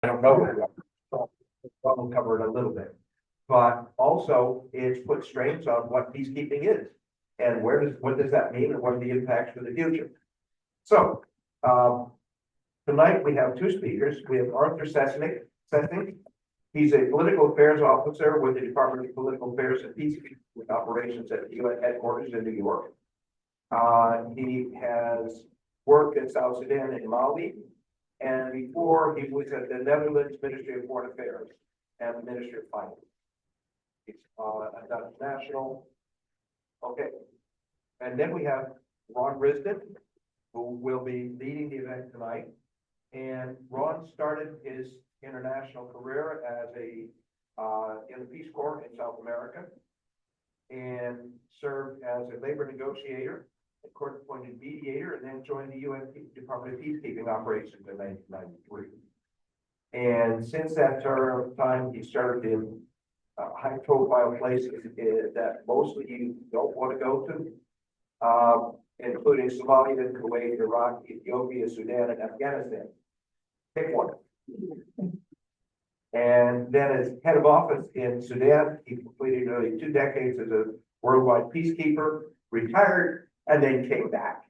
don't know. We'll cover it a little bit. But also it's put strains on what peacekeeping is and what does that mean and what are the impacts for the future. So tonight we have two speakers. We have Arthur Sessink. He's a political affairs officer with the Department of Political Affairs and Peacekeeping Operations at the UN headquarters in New York. He has worked in South Sudan and Mali, and before he was at the Netherlands Ministry of Foreign Affairs and the Ministry of Finance. He's a Dutch national. Okay, and then we have Quejas-Risdon, who will be leading the event tonight. And Ron started his international career as in the Peace Corps in South America, and served as a labor negotiator, a court-appointed mediator, and then joined the UN Department of Peacekeeping Operations in 1993. And since that time, he served in high-profile places that mostly you don't want to go to, including Somalia, Kuwait, Iraq, Ethiopia, Sudan, and Afghanistan. Pick one. And then as head of office in Sudan, he completed nearly 2 decades as a worldwide peacekeeper, retired, and then came back.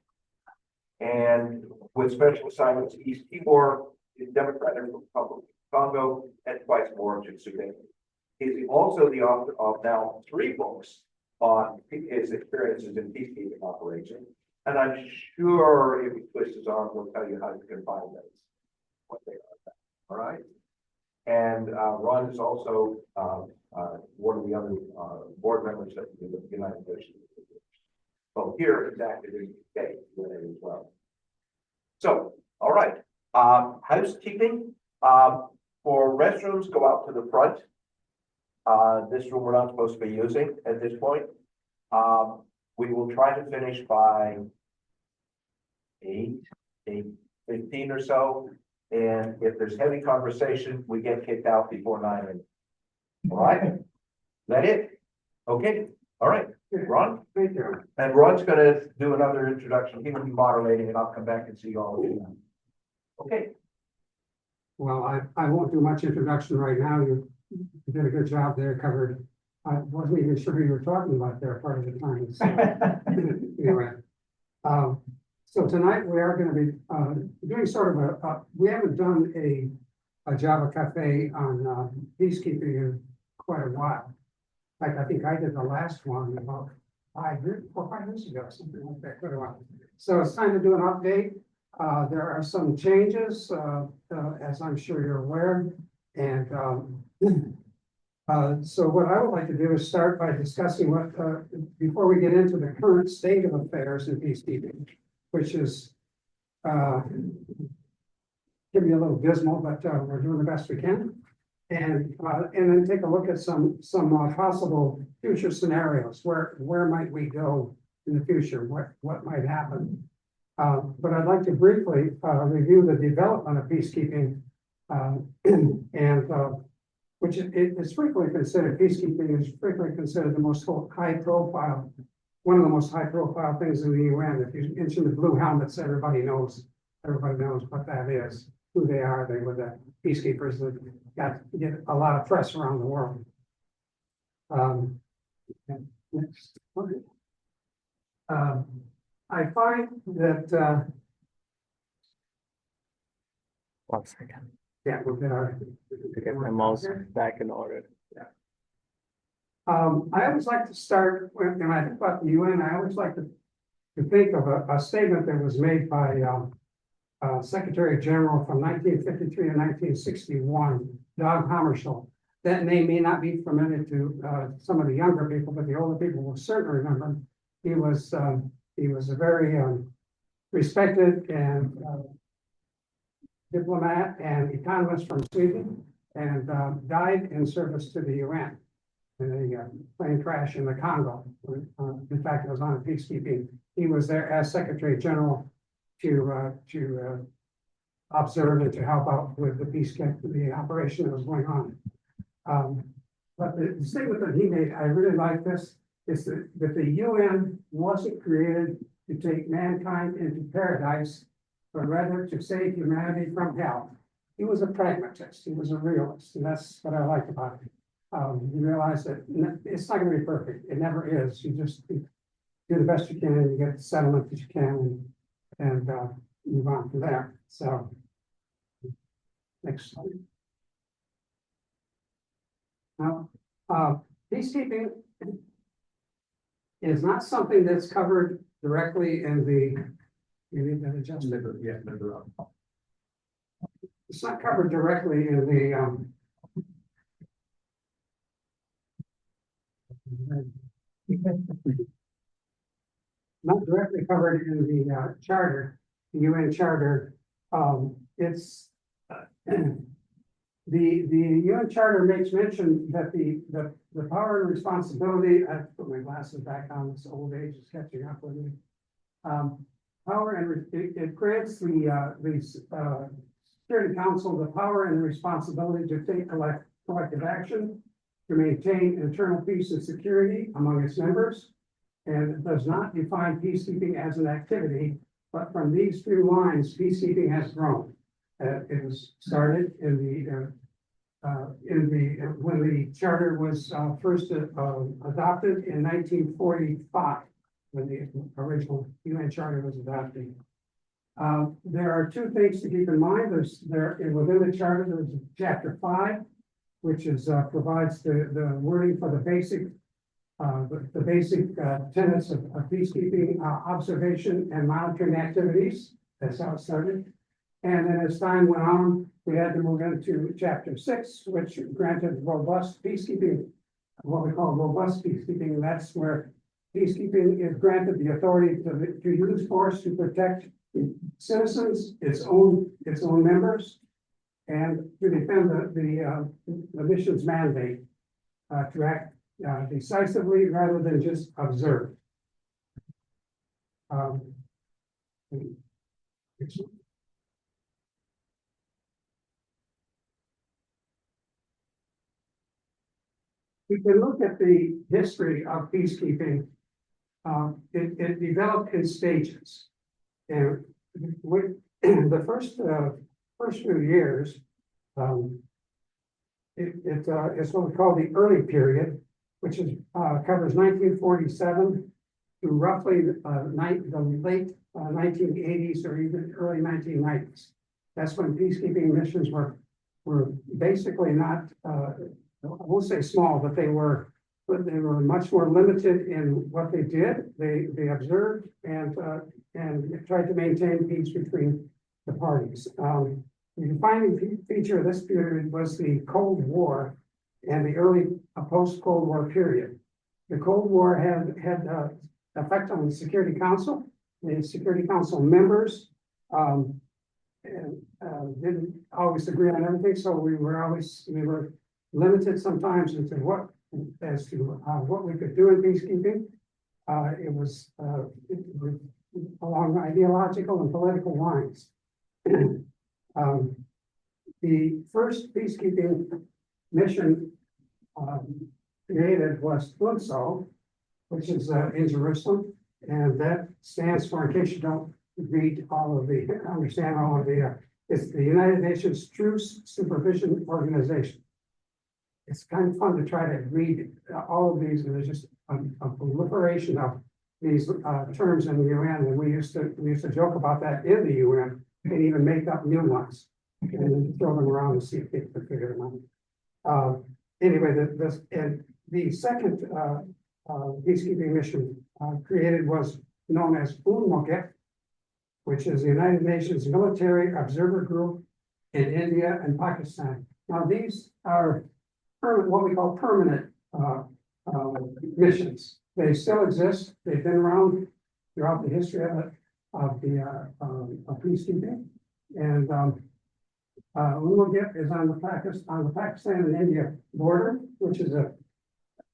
And with special assignments to East Timor, the Democratic Republic of Congo, and twice more to Sudan. He's also the author of now 3 books on his experiences in peacekeeping operations. And I'm sure if he twists his arm, he'll tell you how you can find those, what they are. All right. And Ron is also one of the other board members of the United Nations. So here is active in the UK as well. So, all right. Housekeeping. For restrooms, go out to the front. This room we're not supposed to be using at this point. We will try to finish by 8:15 or so. And if there's heavy conversation, we get kicked out before 9. All right? Is that it? Okay. All right. Ron? Thank you. And Ron's going to do another introduction. He will be moderating, and I'll come back and see all of you. Okay. Well, I won't do much introduction right now. You did a good job there, covered. I wasn't even sure who you were talking about there part of the time. So, anyway, so tonight we are going to be doing sort of we haven't done a Java Cafe on peacekeeping in quite a while. In fact, I think I did the last one about 4 or 5 years ago, something like that, quite a while. So it's time to do an update. There are some changes, as I'm sure you're aware. And so what I would like to do is start by discussing what, before we get into the current state of affairs in peacekeeping, which is, can be a little dismal, but we're doing the best we can. And then take a look at some possible future scenarios. Where might we go in the future? What might happen? But I'd like to briefly review the development of peacekeeping, which is frequently considered, peacekeeping is frequently considered the most high profile, one of the most high profile things in the UN. If you mention the blue helmets, everybody knows what that is, who they are. They were the peacekeepers that get a lot of press around the world. Next. I find that 1 second. yeah, we'll get our To get my mouse back in order. I always like to start when I think about the UN. I always like to think of a statement that was made by Secretary General from 1953 to 1961, Dag Hammarskjöld. That name may not be familiar to some of the younger people, but the older people will certainly remember. He was a very respected and diplomat and economist from Sweden, and died in service to the UN in a plane crash in the Congo. In fact, it was on peacekeeping. He was there as Secretary General to observe and to help out with the operation that was going on. But the statement that he made, I really like this, is that the UN wasn't created to take mankind into paradise, but rather to save humanity from hell. he was a pragmatist, he was a realist, and that's what I like about him. He realized that it's not gonna be perfect, it never is, you just do the best you can, and you get the settlement that you can, and move on from there, so. Next slide. Now, peacekeeping is not something that's covered directly in the, you need that adjustment. It's not covered directly in the, not directly covered in the charter, the UN charter. It's the UN charter makes mention that the power and responsibility. I have to put my glasses back on. This old age is catching up with me. Power and it grants the Security Council the power and responsibility to take collective action to maintain internal peace and security among its members, and it does not define peacekeeping as an activity. But from these few lines, peacekeeping has grown. It was started in when the charter was first adopted in 1945, when the original UN charter was adopted. There are two things to keep in mind. Within the charter, there's chapter 5, which is provides the wording for the basic tenets of peacekeeping, observation and monitoring activities. That's how it started. And then as time went on, we had to move into chapter 6, which granted robust peacekeeping, what we call robust peacekeeping. And that's where peacekeeping is granted the authority to use force to protect citizens, its own members, and to defend the mission's mandate, to act decisively rather than just observe. We can look at the history of peacekeeping. It developed in stages, and with the first few years, it's what we call the early period, which is covers 1947 to roughly the late 1980s or even early 1990s. That's when peacekeeping missions were basically not. I won't say small, but they were much more limited in what they did. They observed and tried to maintain peace between the parties. The defining feature of this period was the Cold War and the early post-Cold War period. The Cold War had effect on the Security Council. The Security Council members didn't always agree on everything, so we were limited sometimes as to what we could do in peacekeeping. It was along ideological and political lines. The first peacekeeping mission created was UNSO, which is in Jerusalem, and that stands for, in case you don't understand all of the, it's the United Nations Truce Supervision Organization. It's kind of fun to try to read all of these, and there's just a proliferation of these terms in the UN, and we used to joke about that in the UN and even make up new ones and then throw them around and see if they could figure them out. Anyway, the second peacekeeping mission created was known as UNMOGEP, which is the United Nations Military Observer Group in India and Pakistan. Now these are what we call permanent missions. They still exist. They've been around throughout the history of peacekeeping. And UNMOGEP is on the Pakistan and India border, which is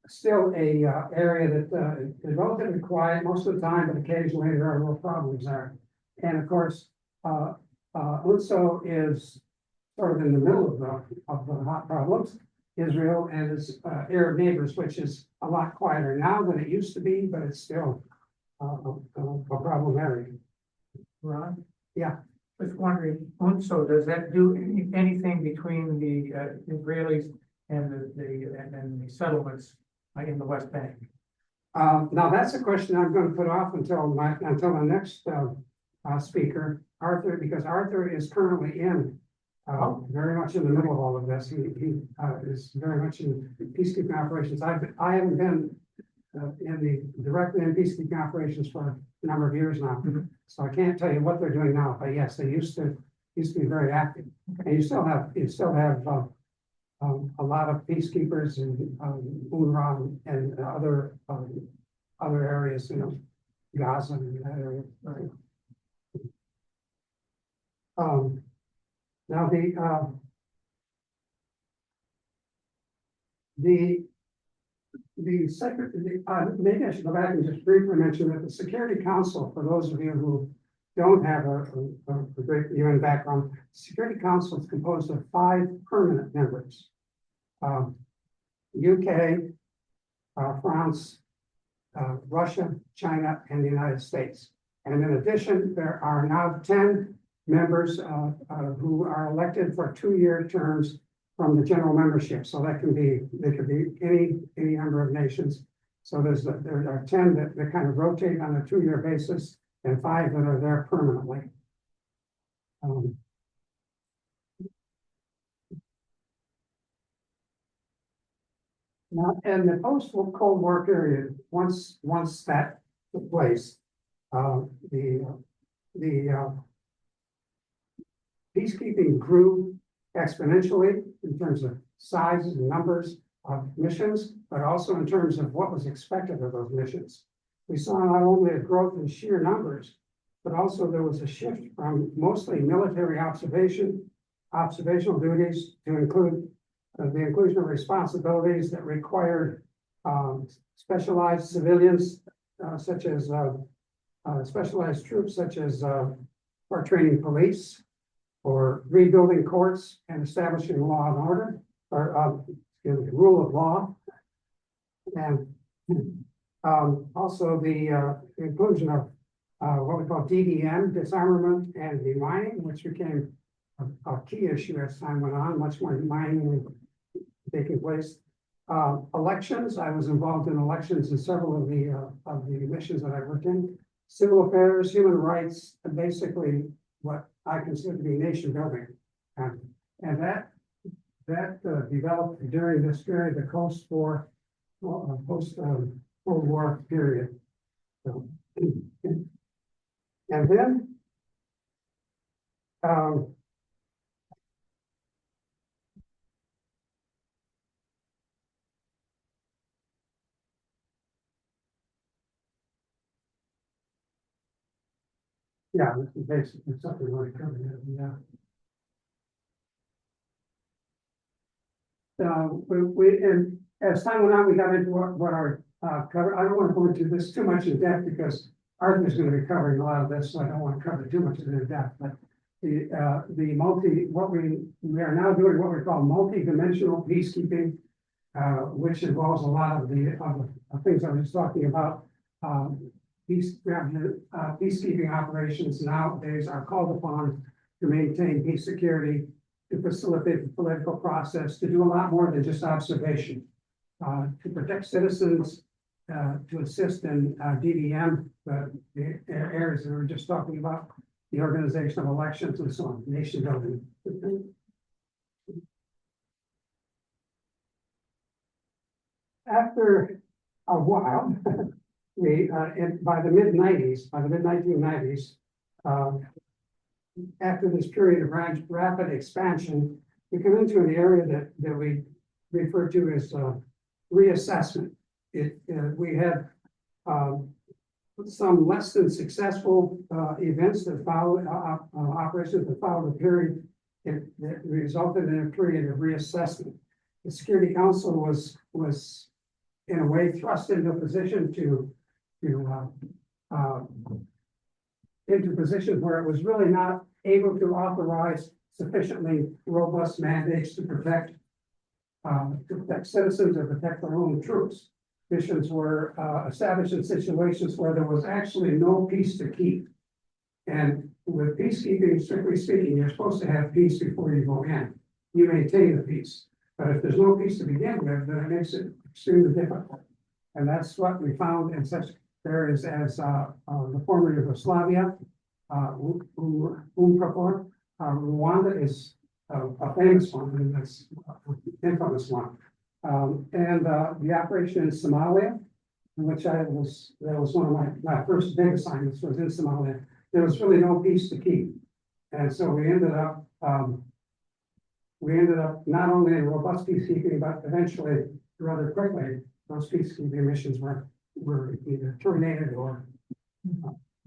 still a area that is relatively quiet most of the time, but occasionally there are little problems there. And of course, UNSO is sort of in the middle of the hot problems. Israel and its Arab neighbors, which is a lot quieter now than it used to be, but it's still a problem area. Ron? Yeah. just wondering, so does that do anything between the Israelis and the settlements in the West Bank? Now, that's a question I'm going to put off until the next speaker, Arthur, because Arthur is currently very much in the middle of all of this. He is very much in peacekeeping operations. I haven't been directly in peacekeeping operations for a number of years now, so I can't tell you what they're doing now. But yes, they used to be very active, and you still have a lot of peacekeepers in UNRWA and other areas, Gaza and that area. Right. Now maybe I should go back and just briefly mention that the Security Council, for those of you who don't have a great UN background, the Security Council is composed of 5 permanent members. UK, France, Russia, China, and the United States. And in addition, there are now 10 members who are elected for 2-year terms from the general membership. So they could be any number of nations. So there are 10 that kind of rotate on a 2-year basis, and 5 that are there permanently. Now, in the post-Cold War period, once that took place, the peacekeeping grew exponentially in terms of size and numbers of missions, but also in terms of what was expected of those missions. We saw not only a growth in sheer numbers, but also there was a shift from mostly military observational duties to include the inclusion of responsibilities that required specialized civilians, such as specialized troops, such as for training police, or rebuilding courts and establishing law and order, or rule of law, and also the inclusion of what we call DDM, disarmament and demining, which became a key issue as time went on. Much more demining taking place. Elections, I was involved in elections in several of the missions that I worked in. Civil affairs, human rights, and basically what I consider to be nation building. And that developed during this period, the post-Cold War period. So, and then yeah, this is basically something we covered. And as time went on, we got into what our cover. I don't want to go into this too much in depth because Arthur's going to be covering a lot of this, so I don't want to cover too much of it in depth. But we are now doing what we call multi-dimensional peacekeeping, which involves a lot of the things I was talking about. Peacekeeping operations nowadays are called upon to maintain peace, security, to facilitate the political process, to do a lot more than just observation, to protect citizens, to assist in DDM, the areas that we were just talking about, the organization of elections and so on, nation building. After a while, by the mid-1990s, after this period of rapid expansion, we come into an area that we refer to as reassessment. We had some less than successful events that followed, operations that followed the period that resulted in a period of reassessment. The Security Council was in a way thrust into a position into positions where it was really not able to authorize sufficiently robust mandates to protect citizens or protect their own troops. Missions were established in situations where there was actually no peace to keep. And with peacekeeping, strictly speaking, you're supposed to have peace before you go in. You maintain the peace, but if there's no peace to begin with, then it makes it extremely difficult. And that's what we found in such areas as the former Yugoslavia, Rwanda is a famous one, and that's an infamous one. And the operation in Somalia, in which that was one of my first big assignments was in Somalia. There was really no peace to keep. And so we ended up not only in robust peacekeeping, but eventually, rather quickly, those peacekeeping missions were either terminated or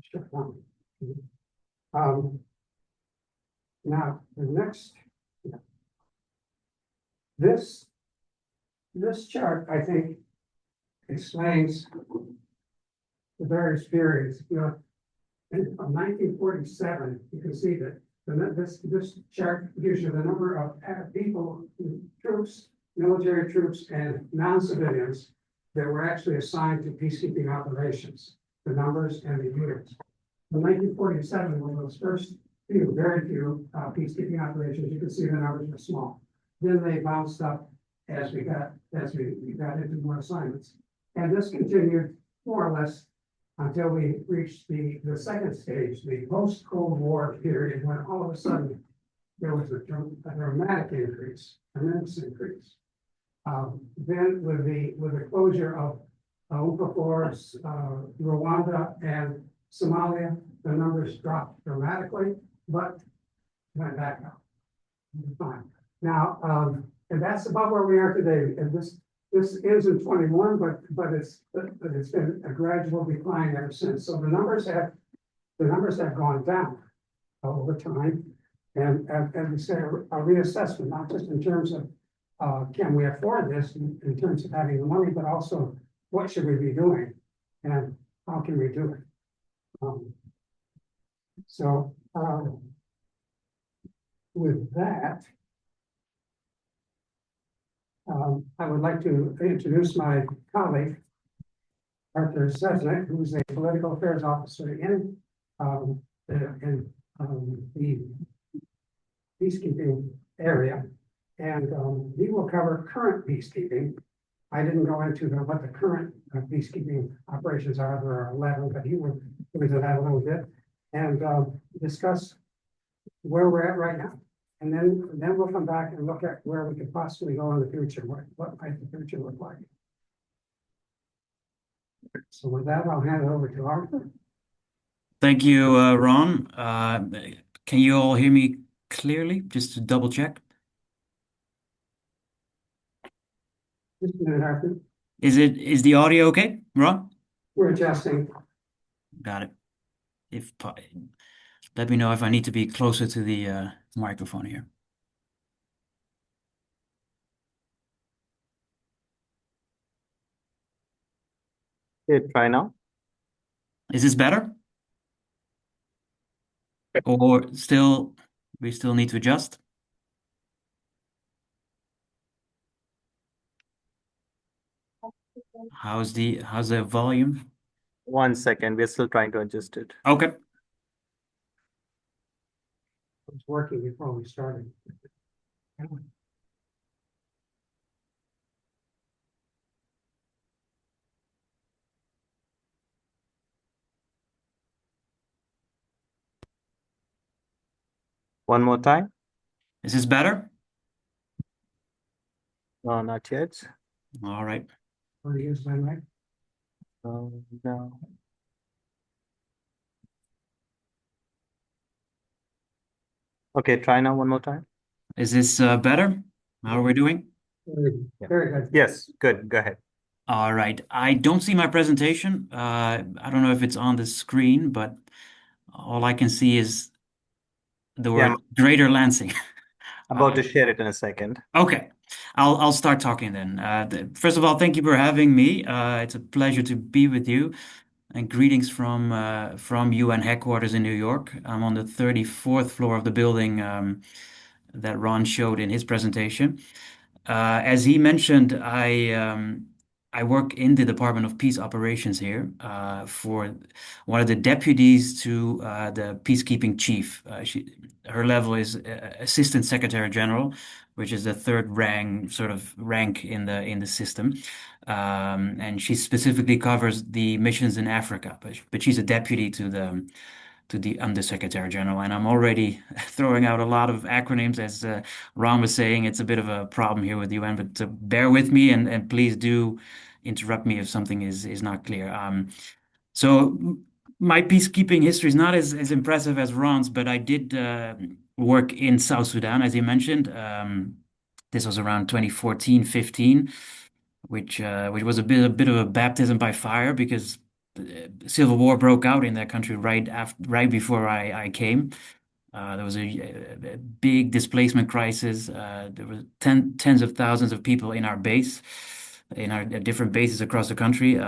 shut down. Now, the next, this chart, I think, explains the various periods. You know, from 1947, you can see that this chart gives you the number of people, troops, military troops, and non-civilians that were actually assigned to peacekeeping operations, the numbers and the units. In 1947, one of those first few, very few peacekeeping operations, you can see the numbers were small. Then they bounced up as we got into more assignments. And this continued more or less until we reached the second stage, the post-Cold War period, when all of a sudden there was a dramatic increase, tremendous increase. Then with the closure of UNPROFOR's Rwanda and Somalia, the numbers dropped dramatically, but went back up. Fine. Now, and that's about where we are today. And this ends in 21, but it's been a gradual decline ever since. So the numbers have gone down over time, and we say a reassessment, not just in terms of can we afford this in terms of having the money, but also what should we be doing and how can we do it. With that, I would like to introduce my colleague, Arthur Sessink, who's a political affairs officer in the peacekeeping area, and he will cover current peacekeeping. I didn't go into what the current peacekeeping operations are. There are 11, but he will go into that a little bit and discuss where we're at right now. And then we'll come back and look at where we could possibly go in the future. What might the future look like? So with that, I'll hand it over to Arthur. Thank you, Ron. Can you all hear me clearly? Just to double check. Just a minute, Arthur. Is the audio okay, Ron? We're adjusting. Got it. Let me know if I need to be closer to the microphone here. Okay, try now. Is this better? Or we still need to adjust? How's the volume? 1 second, we're still trying to adjust it. Okay. It was working before we started. One more time. Is this better? No, not yet. All right. Want to use my mic? No. Okay, try now one more time. Is this better? How are we doing? Very good. Yes, good. Go ahead. All right. I don't see my presentation. I don't know if it's on the screen, but all I can see is the word Greater Lansing. About to share it in a second. Okay. I'll start talking then. First of all, thank you for having me. It's a pleasure to be with you. And greetings from UN headquarters in New York. I'm on the 34th floor of the building that Ron showed in his presentation. As he mentioned, I I work in the Department of Peace Operations here for one of the deputies to the peacekeeping chief. Her level is Assistant Secretary General, which is the third rank in the system. And she specifically covers the missions in Africa, but she's a deputy to the Undersecretary General. And I'm already throwing out a lot of acronyms, as Ron was saying. It's a bit of a problem here with the UN, but bear with me and please do interrupt me if something is not clear. So my peacekeeping history is not as impressive as Ron's, but I did work in South Sudan, as he mentioned. This was around 2014, 15, which was a bit of a baptism by fire because civil war broke out in that country right before I came. There was a big displacement crisis. There were tens of thousands of people in our base, in our different bases across the country.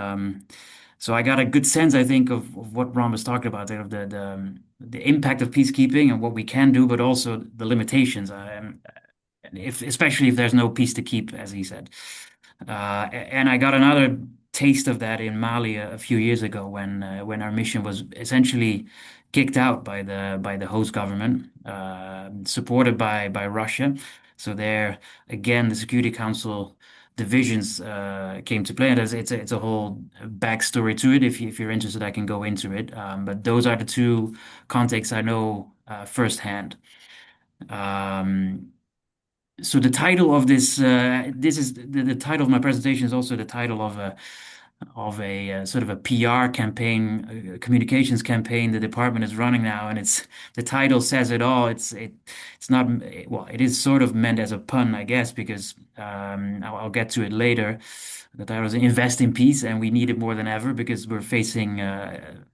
So I got a good sense, I think, of what Ron was talking about there, of the impact of peacekeeping and what we can do, but also the limitations. Especially if there's no peace to keep, as he said. And I got another taste of that in Mali a few years ago when our mission was essentially kicked out by the host government, supported by Russia. So there again, the Security Council divisions came to play, and it's a whole backstory to it. If you're interested, I can go into it. But those are the two contexts I know firsthand. So the title of this is the title of my presentation is also the title of a sort of a PR campaign, communications campaign the department is running now, and it's the title says it all. It's not well, it is sort of meant as a pun, I guess, because I'll get to it later. The title is "Invest in Peace," and we need it more than ever because we're facing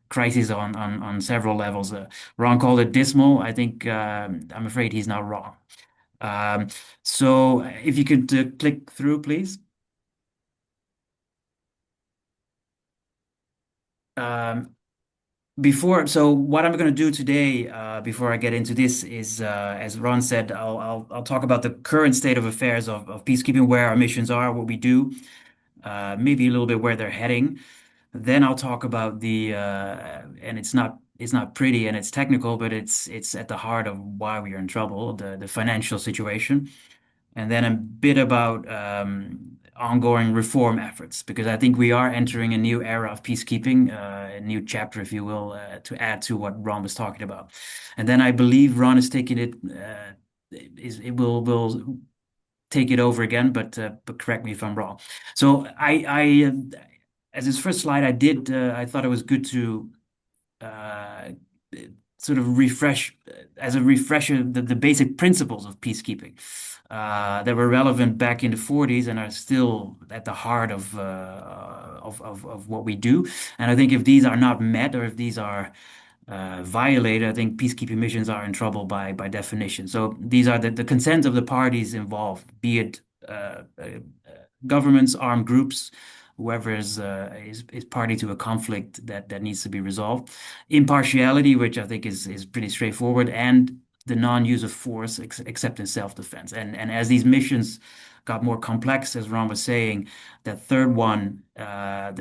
crises on several levels. Ron called it dismal. I think I'm afraid he's not wrong. Um, so if you could click through, please. Um, so what I'm going to do today, before I get into this, is as Ron said, I'll talk about the current state of affairs of peacekeeping, where our missions are, what we do, maybe a little bit where they're heading. Then I'll talk about and it's not pretty and it's technical, but it's at the heart of why we are in trouble, the financial situation. And then a bit about ongoing reform efforts, because I think we are entering a new era of peacekeeping, a new chapter, if you will, to add to what Ron was talking about. And then I believe Ron is taking it will take it over again, but correct me if I'm wrong. So as his first slide, I thought it was good to uh, sort of as a refresher, the basic principles of peacekeeping that were relevant back in the 40s and are still at the heart of what we do. And I think if these are not met, or if these are violated, I think peacekeeping missions are in trouble by definition. So these are the consent of the parties involved, be it governments, armed groups, whoever is party to a conflict that needs to be resolved. Impartiality, which I think is pretty straightforward, and the non-use of force except in self-defense. And as these missions got more complex, as Ron was saying, that third one, I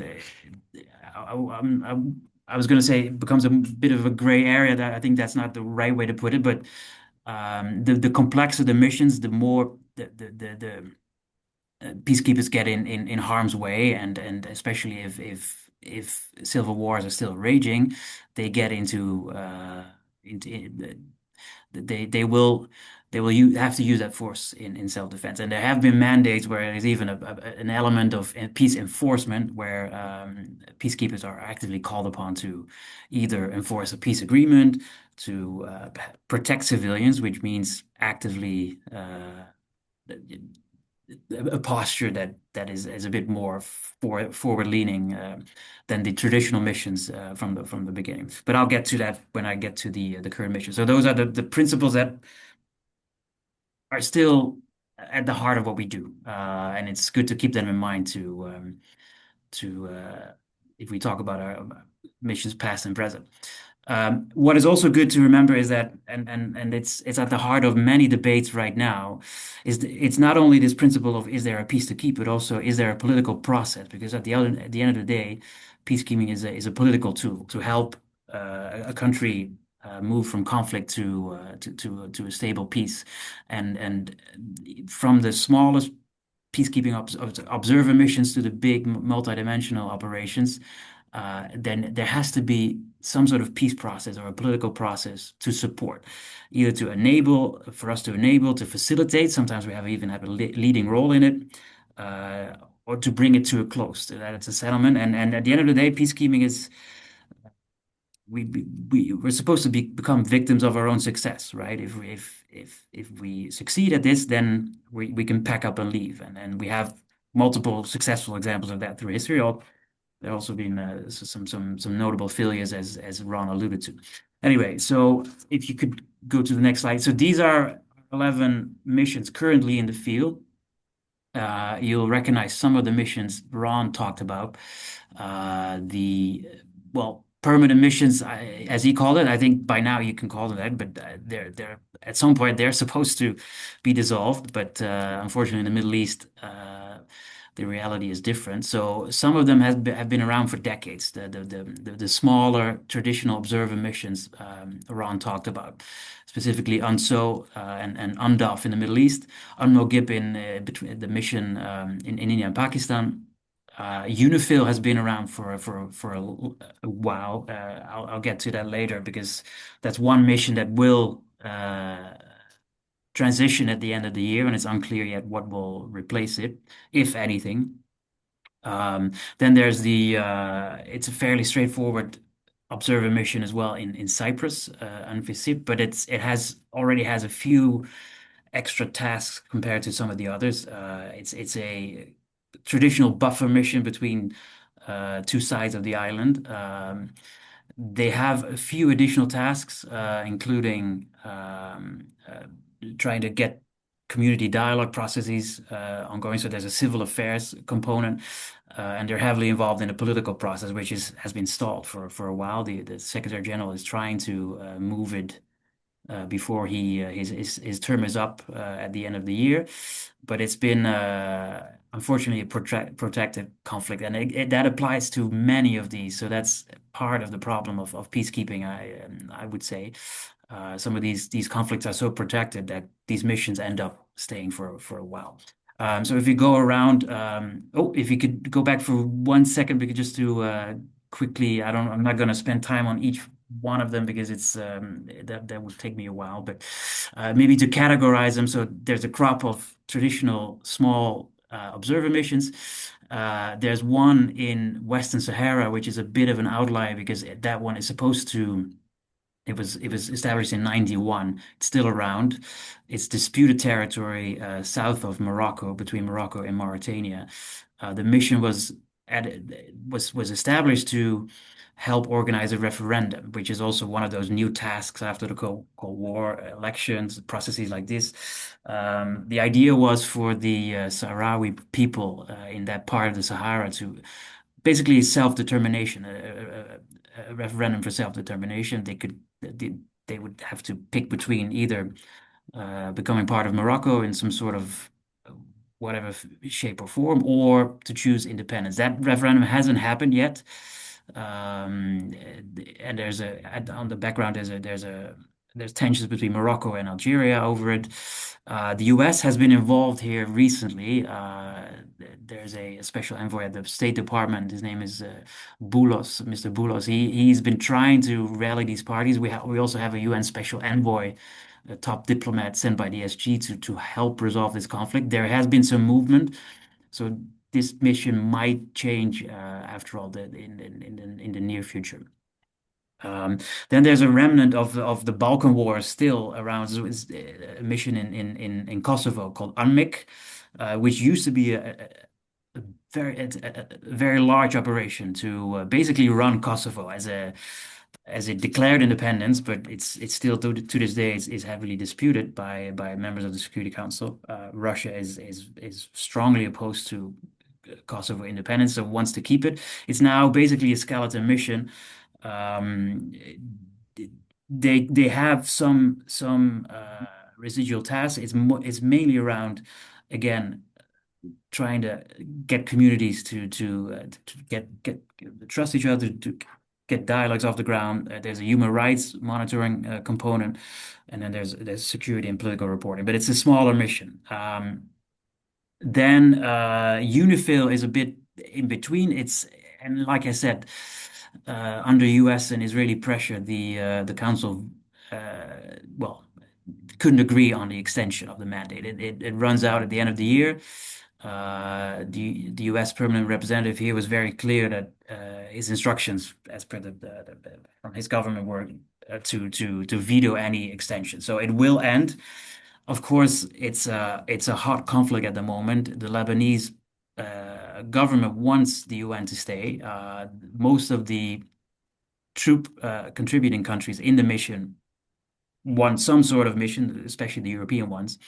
was going to say it becomes a bit of a gray area. That I think that's not the right way to put it, but the complexer the missions, the more the peacekeepers get in harm's way, and especially if civil wars are still raging, they get into have to use that force in self-defense. And there have been mandates where there's even an element of peace enforcement, where peacekeepers are actively called upon to either enforce a peace agreement, to protect civilians, which means actively a posture that is a bit more forward-leaning than the traditional missions from the beginning. But I'll get to that when I get to the current mission. So those are the principles that are still at the heart of what we do, and it's good to keep them in mind to if we talk about our missions past and present. What is also good to remember is that, and it's at the heart of many debates right now, it's not only this principle of is there a peace to keep, but also is there a political process? Because at the end of the day, peacekeeping is a political tool to help a country move from conflict to a stable peace, and from the smallest peacekeeping observer missions to the big multidimensional operations, then there has to be some sort of peace process or a political process to support, either to enable, for us to enable, to facilitate. Sometimes we even have a leading role in it, or to bring it to a close, that it's a settlement. And at the end of the day, peacekeeping is we're supposed to become victims of our own success, right? If we succeed at this, then we can pack up and leave, and we have multiple successful examples of that through history. There have also been some notable failures, as Ron alluded to. Anyway, so if you could go to the next slide. So these are 11 missions currently in the field. You'll recognize some of the missions Ron talked about. Permanent missions, as he called it. I think by now you can call them that, but they're at some point they're supposed to be dissolved. But unfortunately, in the Middle East, the reality is different. So some of them have been around for decades. The smaller traditional observer missions Ron talked about, specifically UNSO and UNDOF in the Middle East, UNMOGIP in between the mission in India and Pakistan. UNIFIL has been around for a while. I'll get to that later because that's one mission that will transition at the end of the year, and it's unclear yet what will replace it, if anything. Then there's it's a fairly straightforward observer mission as well in Cyprus, UNFICYP, but it already has a few extra tasks compared to some of the others. It's a traditional buffer mission between two sides of the island. They have a few additional tasks, including trying to get community dialogue processes ongoing. So there's a civil affairs component, and they're heavily involved in the political process, which has been stalled for a while. The Secretary General is trying to move it before his term is up at the end of the year. But it's been unfortunately a protracted conflict, and that applies to many of these. So that's part of the problem of peacekeeping, I would say. Some of these conflicts are so protracted that these missions end up staying for a while. So if you go around, if you could go back for 1 second, we could just do quickly. I'm not going to spend time on each one of them because it's that would take me a while. But maybe to categorize them, so there's a crop of traditional small observer missions. There's one in Western Sahara, which is a bit of an outlier because that one is supposed to. It was established in 91. It's still around. It's disputed territory south of Morocco, between Morocco and Mauritania. The mission was established to help organize a referendum, which is also one of those new tasks after the Cold War, elections, processes like this. The idea was for the Sahrawi people in that part of the Sahara to basically self-determination, a referendum for self-determination. They would have to pick between either becoming part of Morocco in some sort of whatever shape or form, or to choose independence. That referendum hasn't happened yet. And on the background there's tensions between Morocco and Algeria over it. The US has been involved here recently. There's a special envoy at the State Department. His name is Boulos, Mr. Boulos. He's been trying to rally these parties. We also have a UN special envoy, a top diplomat sent by the SG to help resolve this conflict. There has been some movement, so this mission might change after all in the near future. Then there's a remnant of the Balkan War still around. So it's a mission in Kosovo called UNMIK, which used to be a very large operation to basically run Kosovo as a declared independence, but it's still to this day is heavily disputed by members of the Security Council. Russia is strongly opposed to Kosovo independence, so wants to keep it. It's now basically a skeleton mission. they have some residual tasks. It's mainly around, again, trying to get communities to get trust each other, to get dialogues off the ground. There's a human rights monitoring component, and then there's security and political reporting. But it's a smaller mission. Then UNIFIL is a bit in between. And like I said, under US and Israeli pressure, the council well couldn't agree on the extension of the mandate. It runs out at the end of the year. The US permanent representative here was very clear that his instructions, as per from his government, were to veto any extension. So it will end. Of course, it's a hot conflict at the moment. The Lebanese government wants the UN to stay. Most of the troop contributing countries in the mission want some sort of mission, especially the European ones.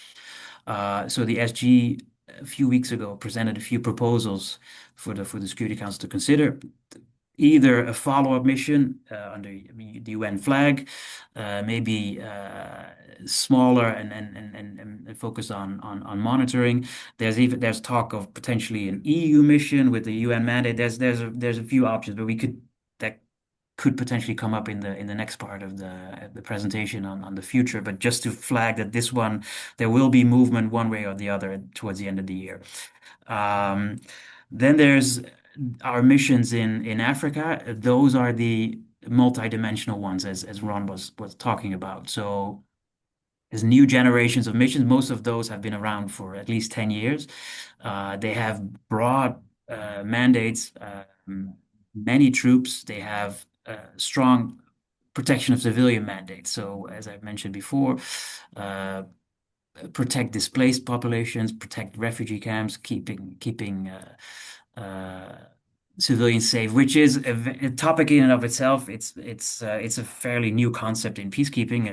So the SG a few weeks ago presented a few proposals for the Security Council to consider. Either a follow-up mission under the UN flag, maybe smaller and focused on monitoring. There's talk of potentially an EU mission with the UN mandate. There's a few options, but that could potentially come up in the next part of the presentation on the future. But just to flag that this one, there will be movement one way or the other towards the end of the year. Then there's our missions in Africa. Those are the multidimensional ones, as Ron was talking about. So there's new generations of missions. Most of those have been around for at least 10 years. They have broad mandates, many troops. They have strong protection of civilian mandates. So as I mentioned before, protect displaced populations, protect refugee camps, keeping civilians safe, which is a topic in and of itself. It's a fairly new concept in peacekeeping.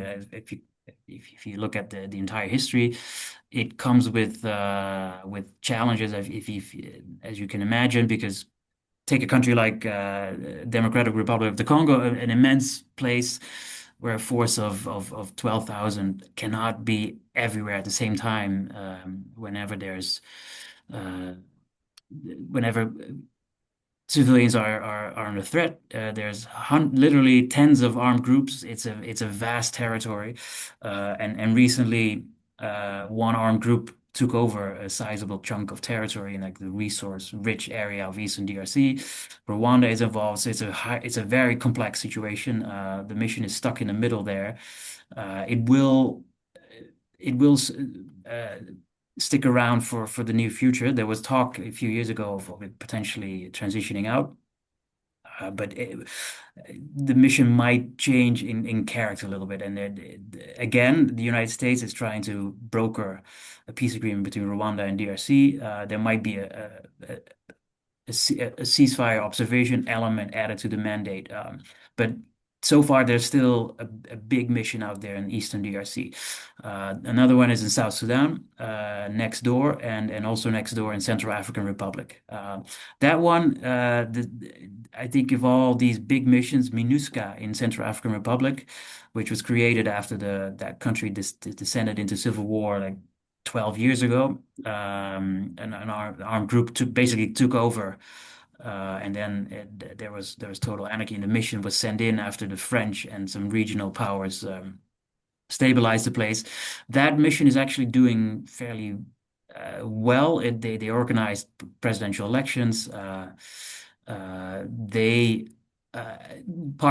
If you look at the entire history, it comes with challenges, as you can imagine, because take a country like Democratic Republic of the Congo, an immense place where a force of 12,000 cannot be everywhere at the same time. Whenever civilians are under threat, there's literally tens of armed groups. It's a vast territory, and recently one armed group took over a sizable chunk of territory in like the resource-rich area of Eastern DRC. Rwanda is involved, so it's a very complex situation. The mission is stuck in the middle there. It will stick around for the near future. There was talk a few years ago of it potentially transitioning out. But the mission might change in character a little bit. And again, the United States is trying to broker a peace agreement between Rwanda and DRC. There might be a ceasefire observation element added to the mandate. But so far, there's still a big mission out there in Eastern DRC. Another one is in South Sudan, next door, and also next door in Central African Republic. That one, I think of all these big missions, MINUSCA in Central African Republic, which was created after that country descended into civil war like 12 years ago, and our armed group basically took over. And then there was total anarchy, and the mission was sent in after the French and some regional powers stabilized the place. That mission is actually doing fairly well. They organized presidential elections. Part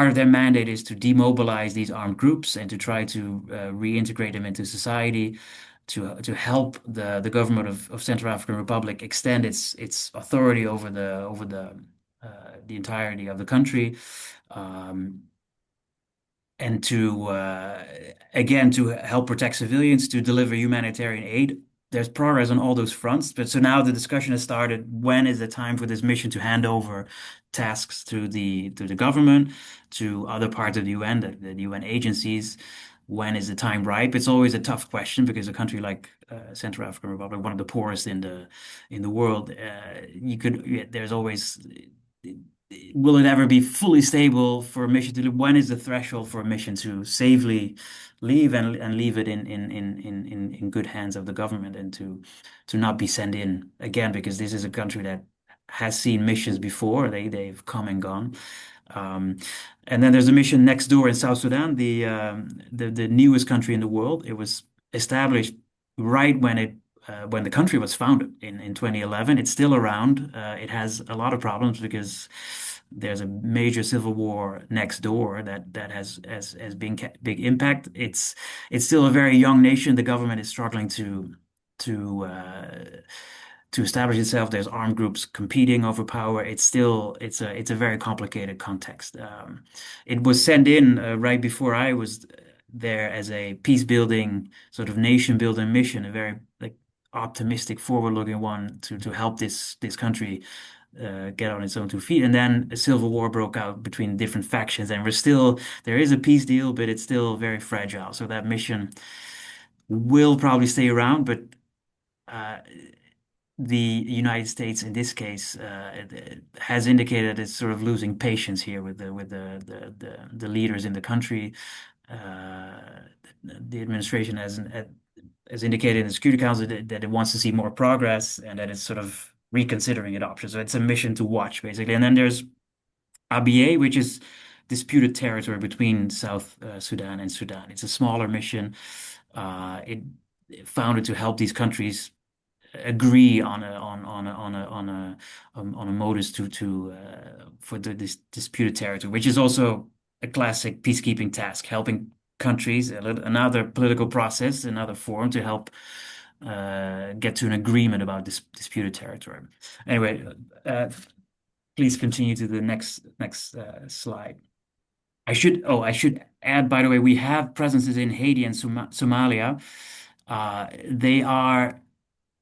of their mandate is to demobilize these armed groups and to try to reintegrate them into society, to help the government of Central African Republic extend its authority over the entirety of the country, and to again to help protect civilians, to deliver humanitarian aid. There's progress on all those fronts, but so now the discussion has started. When is the time for this mission to hand over tasks to the government, to other parts of the UN, the UN agencies? When is the time ripe? It's always a tough question because a country like Central African Republic, one of the poorest in the world, will it ever be fully stable for a mission to leave? When is the threshold for a mission to safely leave and leave it in good hands of the government and to not be sent in again? Because this is a country that has seen missions before. They've come and gone. Um, and then there's a mission next door in South Sudan, the newest country in the world. It was established right when the country was founded in 2011. It's still around. It has a lot of problems because there's a major civil war next door that has big impact. It's still a very young nation. The government is struggling to uh, to establish itself. There's armed groups competing over power. It's a very complicated context. It was sent in right before I was there as a peace building sort of nation building mission, a very like optimistic, forward-looking one to help this country get on its own 2 feet. And then a civil war broke out between different factions, and there is a peace deal, but it's still very fragile. So that mission will probably stay around, but uh, the United States in this case has indicated it's sort of losing patience here with the leaders in the country. Uh, the administration has indicated in the Security Council that it wants to see more progress and that it's sort of reconsidering its options. So it's a mission to watch, basically. And then there's ABA, which is disputed territory between South Sudan and Sudan. It's a smaller mission. It founded to help these countries agree on a modus for this disputed territory, which is also a classic peacekeeping task, helping countries, another political process, another forum to help get to an agreement about this disputed territory. Anyway, please continue to the next slide. I should add, by the way, we have presences in Haiti and Somalia. They are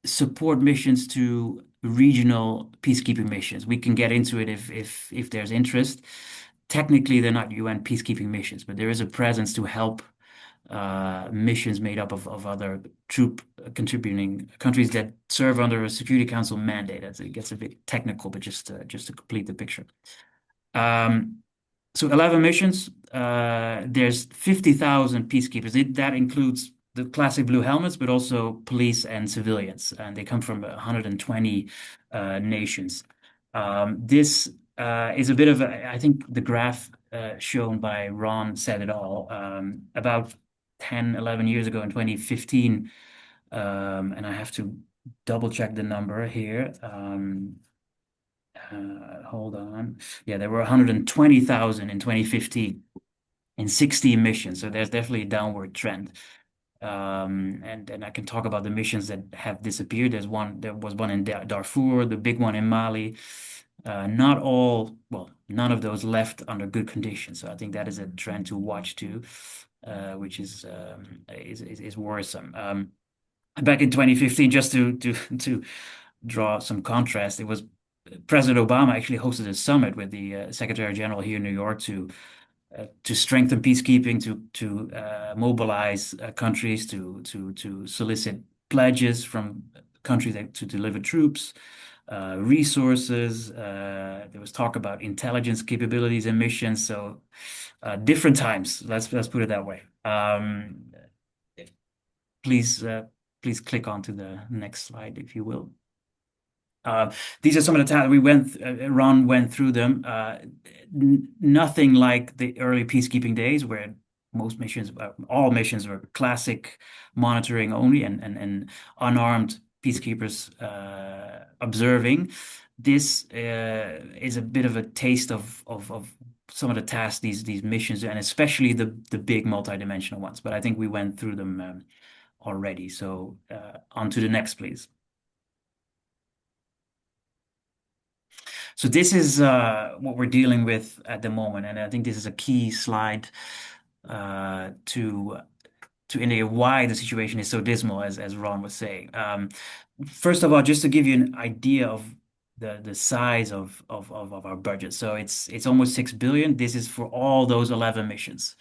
support missions to regional peacekeeping missions. We can get into it if there's interest. Technically, they're not UN peacekeeping missions, but there is a presence to help missions made up of other troop contributing countries that serve under a Security Council mandate. It gets a bit technical, but just to complete the picture. So 11 missions. There's 50,000 peacekeepers. That includes the classic blue helmets, but also police and civilians, and they come from 120 nations. This is a bit of I think the graph shown by Ron said it all. About 10, 11 years ago in 2015, and I have to double check the number here. Hold on. Yeah, there were 120,000 in 2015 in 16 missions. So there's definitely a downward trend. And I can talk about the missions that have disappeared. There was one in Darfur, the big one in Mali. None of those left under good conditions. So I think that is a trend to watch too, which is worrisome. Back in 2015, just to draw some contrast, it was President Obama actually hosted a summit with the Secretary General here in New York to strengthen peacekeeping, to mobilize countries, to solicit pledges from countries to deliver troops, resources. There was talk about intelligence capabilities and missions. So different times. Let's put it that way. Please click on to the next slide, if you will. These are some of the tasks Ron went through them. Nothing like the early peacekeeping days where all missions were classic monitoring only and unarmed peacekeepers observing. This is a bit of a taste of some of the tasks these missions, and especially the big multidimensional ones. But I think we went through them already. So on to the next, please. So this is what we're dealing with at the moment, and I think this is a key slide to indicate why the situation is so dismal, as Ron was saying. First of all, just to give you an idea of the size of our budget. So it's almost 6 billion. This is for all those 11 missions.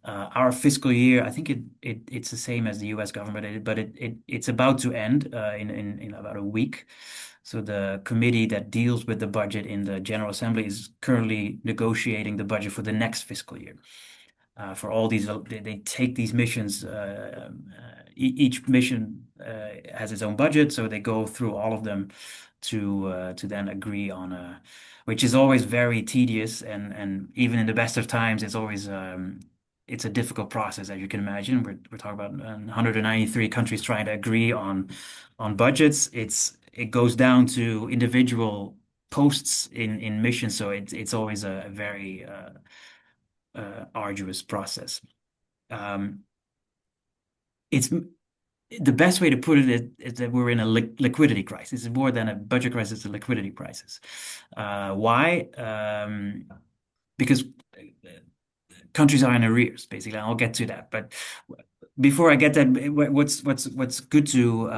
Our fiscal year, I think it's the same as the US government, but it's about to end in about a week. So the committee that deals with the budget in the General Assembly is currently negotiating the budget for the next fiscal year. For all these, they take these missions. Each mission has its own budget, so they go through all of them to then agree on which is always very tedious, and even in the best of times, it's a difficult process, as you can imagine. We're talking about 193 countries trying to agree on budgets. It goes down to individual posts in missions, so it's always a very arduous process. It's the best way to put it is that we're in a liquidity crisis. It's more than a budget crisis, it's a liquidity crisis. Why? Because countries are in arrears, basically. I'll get to that. But before I get that, what's good to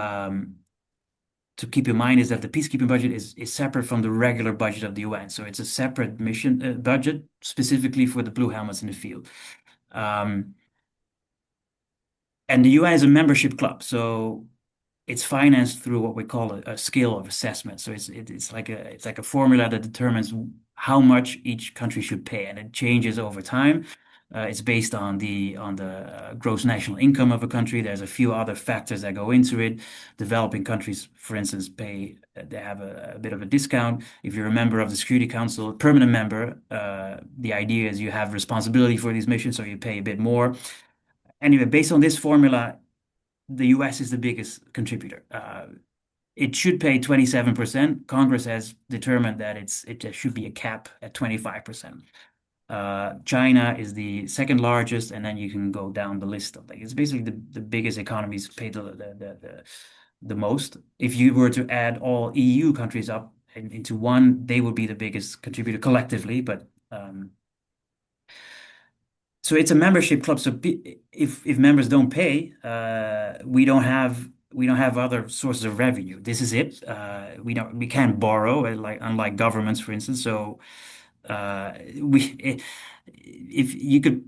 keep in mind is that the peacekeeping budget is separate from the regular budget of the UN. So it's a separate mission budget specifically for the blue helmets in the field. And the UN is a membership club, so it's financed through what we call a scale of assessment. So it's like a formula that determines how much each country should pay, and it changes over time. It's based on the gross national income of a country. There's a few other factors that go into it. Developing countries, for instance, they have a bit of a discount. If you're a member of the Security Council, permanent member, the idea is you have responsibility for these missions, so you pay a bit more. Anyway, based on this formula, the US is the biggest contributor. It should pay 27%. Congress has determined that it should be a cap at 25%. China is the second largest, and then you can go down the list of it's basically the biggest economies pay the most. If you were to add all EU countries up into one, they would be the biggest contributor collectively, but so it's a membership club. So if members don't pay, we don't have other sources of revenue. This is it. We can't borrow, unlike governments, for instance. So if you could,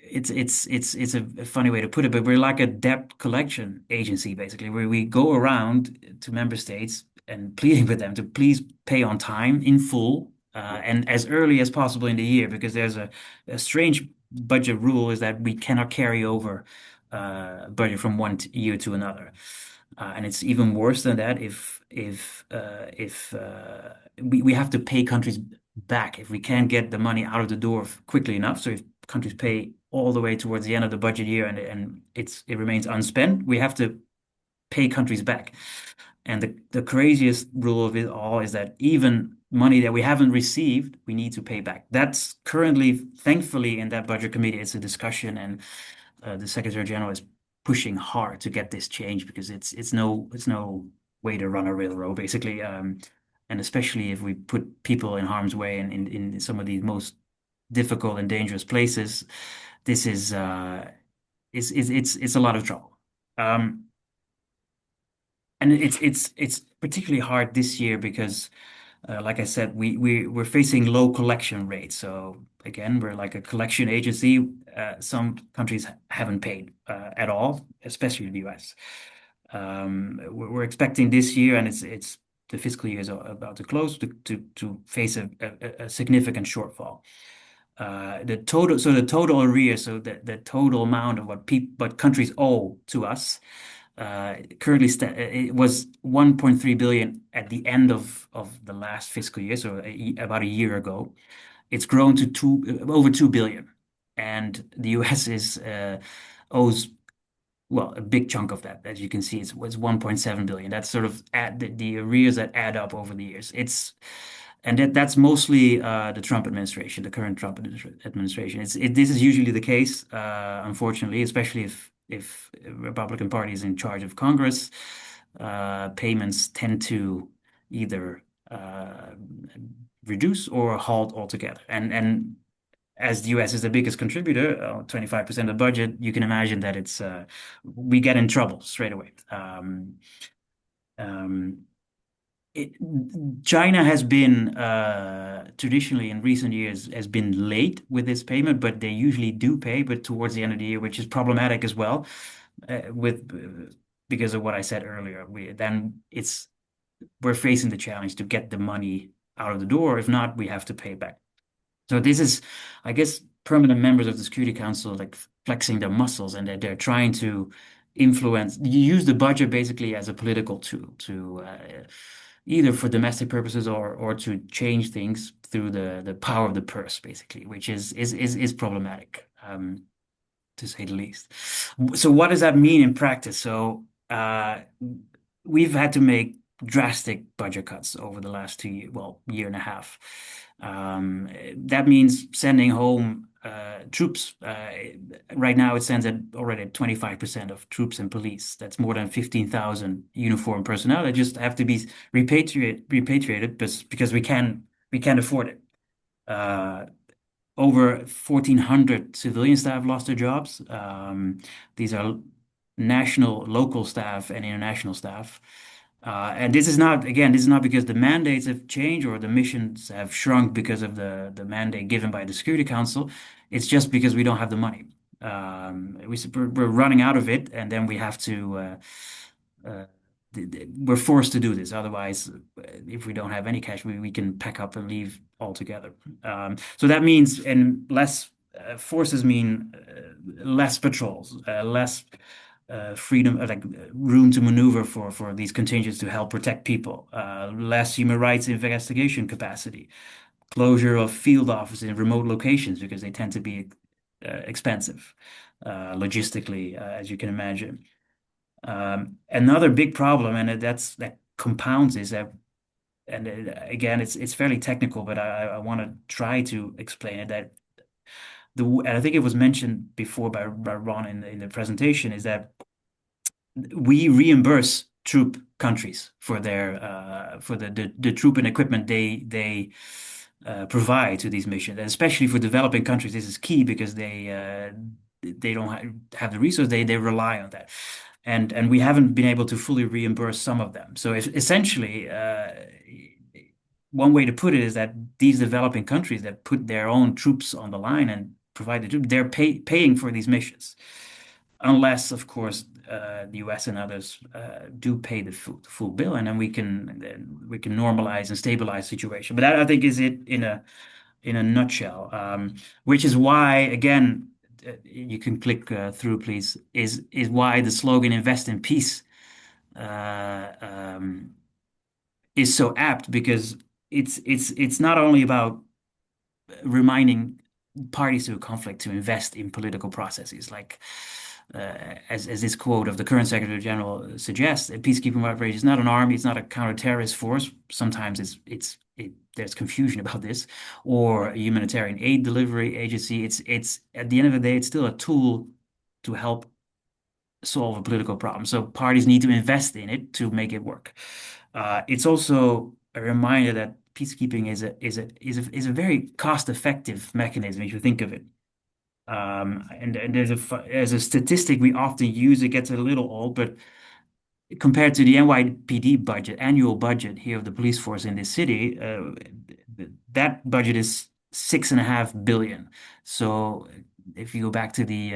it's a funny way to put it, but we're like a debt collection agency, basically, where we go around to member states and pleading with them to please pay on time in full. And as early as possible in the year, because there's a strange budget rule is that we cannot carry over budget from one year to another. And it's even worse than that if we have to pay countries back if we can't get the money out of the door quickly enough. So if countries pay all the way towards the end of the budget year and it remains unspent, we have to pay countries back. And the craziest rule of it all is that even money that we haven't received, we need to pay back. That's currently, thankfully, in that budget committee, it's a discussion, and the Secretary General is pushing hard to get this changed because it's no way to run a railroad, basically. And especially if we put people in harm's way in some of these most difficult and dangerous places, this is it's a lot of trouble. And it's particularly hard this year because, like I said, we're facing low collection rates. So again, we're like a collection agency. Some countries haven't paid at all, especially the US. We're expecting this year, and it's the fiscal year is about to close to face a significant shortfall. The total arrears, so the total amount of what countries owe to us. Currently, it was 1.3 billion at the end of the last fiscal year, so about a year ago. It's grown to over 2 billion, and the US owes, well, a big chunk of that. As you can see, it's 1.7 billion. That's sort of the arrears that add up over the years. That's mostly the Trump administration, the current Trump administration. This is usually the case, unfortunately, especially if Republican Party is in charge of Congress. Payments tend to either reduce or halt altogether. And as the US is the biggest contributor, 25% of the budget, you can imagine that we get in trouble straight away. it, China has been traditionally in recent years has been late with this payment, but they usually do pay, but towards the end of the year, which is problematic as well, with because of what I said earlier. We're facing the challenge to get the money out of the door. If not, we have to pay back. So this is, I guess, permanent members of the Security Council like flexing their muscles, and they're trying to influence, use the budget basically as a political tool to either for domestic purposes or to change things through the power of the purse, basically, which is problematic, to say the least. So what does that mean in practice? So we've had to make drastic budget cuts over the last 2 years, well, year and a half. That means sending home troops. Right now, it stands at already at 25% of troops and police. That's more than 15,000 uniformed personnel that just have to be repatriated because we can't afford it. Over 1,400 civilian staff lost their jobs. These are national, local staff, and international staff. And this is not, again, this is not because the mandates have changed or the missions have shrunk because of the mandate given by the Security Council. It's just because we don't have the money. We're running out of it, and then we have to, we're forced to do this. Otherwise, if we don't have any cash, we can pack up and leave altogether. So that means, and less forces mean less patrols, less freedom, like room to maneuver for these contingents to help protect people, less human rights investigation capacity, closure of field offices in remote locations because they tend to be expensive logistically, as you can imagine. Another big problem, and that compounds, is that, and again, it's fairly technical, but I want to try to explain it, that and I think it was mentioned before by Ron in the presentation, is that we reimburse troop countries for their for the troop and equipment they provide to these missions, and especially for developing countries. This is key because they don't have the resource. They rely on that, and we haven't been able to fully reimburse some of them. So essentially, one way to put it is that these developing countries that put their own troops on the line and provide the troops, they're paying for these missions, unless, of course, the US and others do pay the full bill, and then we can normalize and stabilize the situation. But that, I think, is it in a nutshell. Which is why, again, you can click through, please. Is why the slogan "Invest in Peace" is so apt, because it's not only about reminding parties to a conflict to invest in political processes, like as this quote of the current Secretary General suggests, a peacekeeping operation is not an army, it's not a counter-terrorist force. Sometimes there's confusion about this, or a humanitarian aid delivery agency. It's at the end of the day, it's still a tool to help solve a political problem. So parties need to invest in it to make it work. It's also a reminder that peacekeeping is a very cost-effective mechanism if you think of it. And there's a statistic we often use. It gets a little old, but compared to the NYPD budget, annual budget here of the police force in this city, that budget is 6.5 billion. So if you go back to the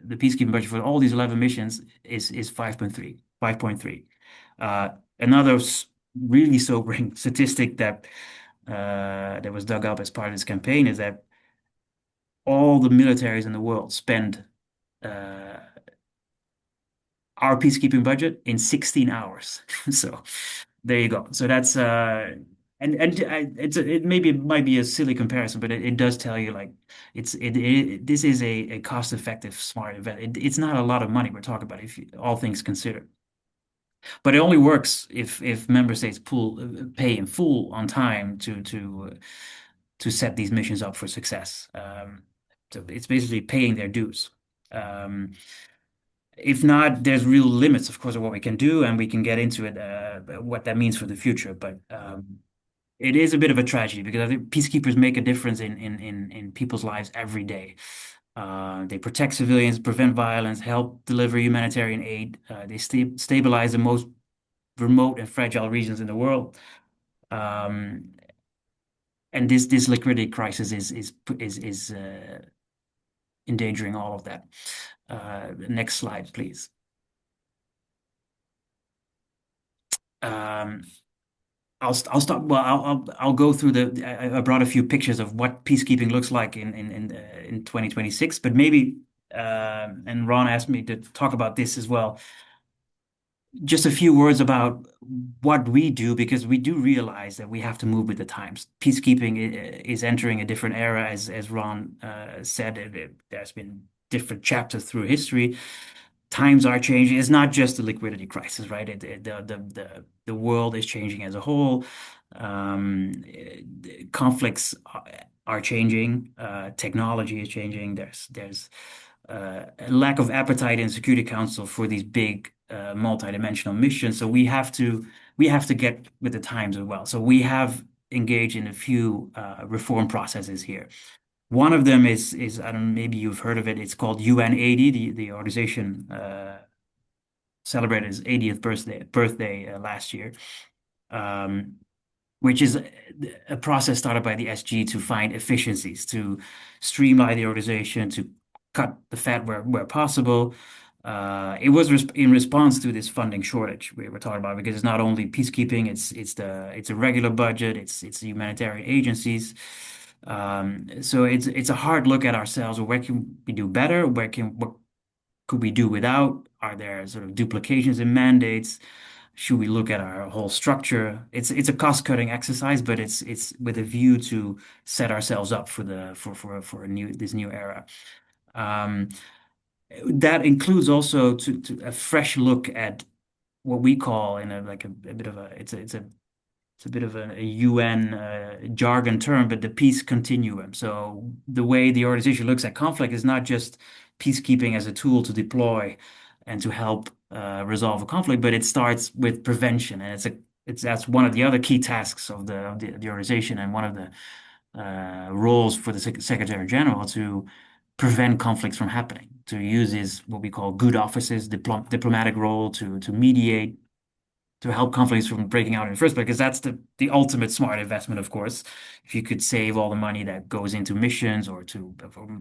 peacekeeping budget for all these 11 missions is 5.3. Another really sobering statistic that was dug up as part of this campaign is that all the militaries in the world spend our peacekeeping budget in 16 hours. So there you go. So that's it might be a silly comparison, but it does tell you, like, this is a cost-effective, smart event. It's not a lot of money we're talking about, if all things considered. But it only works if member states pay in full on time to set these missions up for success. So it's basically paying their dues. If not, there's real limits, of course, of what we can do, and we can get into it, what that means for the future. But it is a bit of a tragedy, because I think peacekeepers make a difference in people's lives every day. They protect civilians, prevent violence, help deliver humanitarian aid. They stabilize the most remote and fragile regions in the world. Um, and this liquidity crisis is endangering all of that. Next slide, please. Um, I'll start. Well, I'll go through I brought a few pictures of what peacekeeping looks like in 2026, but maybe and Ron asked me to talk about this as well. Just a few words about what we do, because we do realize that we have to move with the times. Peacekeeping is entering a different era, as Ron said. There's been different chapters through history. Times are changing. It's not just the liquidity crisis, right? The world is changing as a whole. Conflicts are changing. Technology is changing. There's a lack of appetite in Security Council for these big multidimensional missions. So we have to get with the times as well. So we have engaged in a few reform processes here. One of them is I don't know, maybe you've heard of it. It's called UN80. The organization celebrated its 80th birthday last year. Which is a process started by the SG to find efficiencies, to streamline the organization, to cut the fat where possible. It was in response to this funding shortage we were talking about, because it's not only peacekeeping, it's a regular budget, it's the humanitarian agencies. So it's a hard look at ourselves. Where can we do better? What could we do without? Are there sort of duplications in mandates? Should we look at our whole structure? It's a cost-cutting exercise, but it's with a view to set ourselves up for this new era. That includes also to a fresh look at what we call in a bit of a it's a bit of a UN jargon term, but the peace continuum. So the way the organization looks at conflict is not just peacekeeping as a tool to deploy and to help resolve a conflict, but it starts with prevention, and that's one of the other key tasks of the organization, and one of the roles for the Secretary General, to prevent conflicts from happening, to use his what we call good offices, diplomatic role to mediate, to help conflicts from breaking out in the first place, because that's the ultimate smart investment, of course. If you could save all the money that goes into missions or to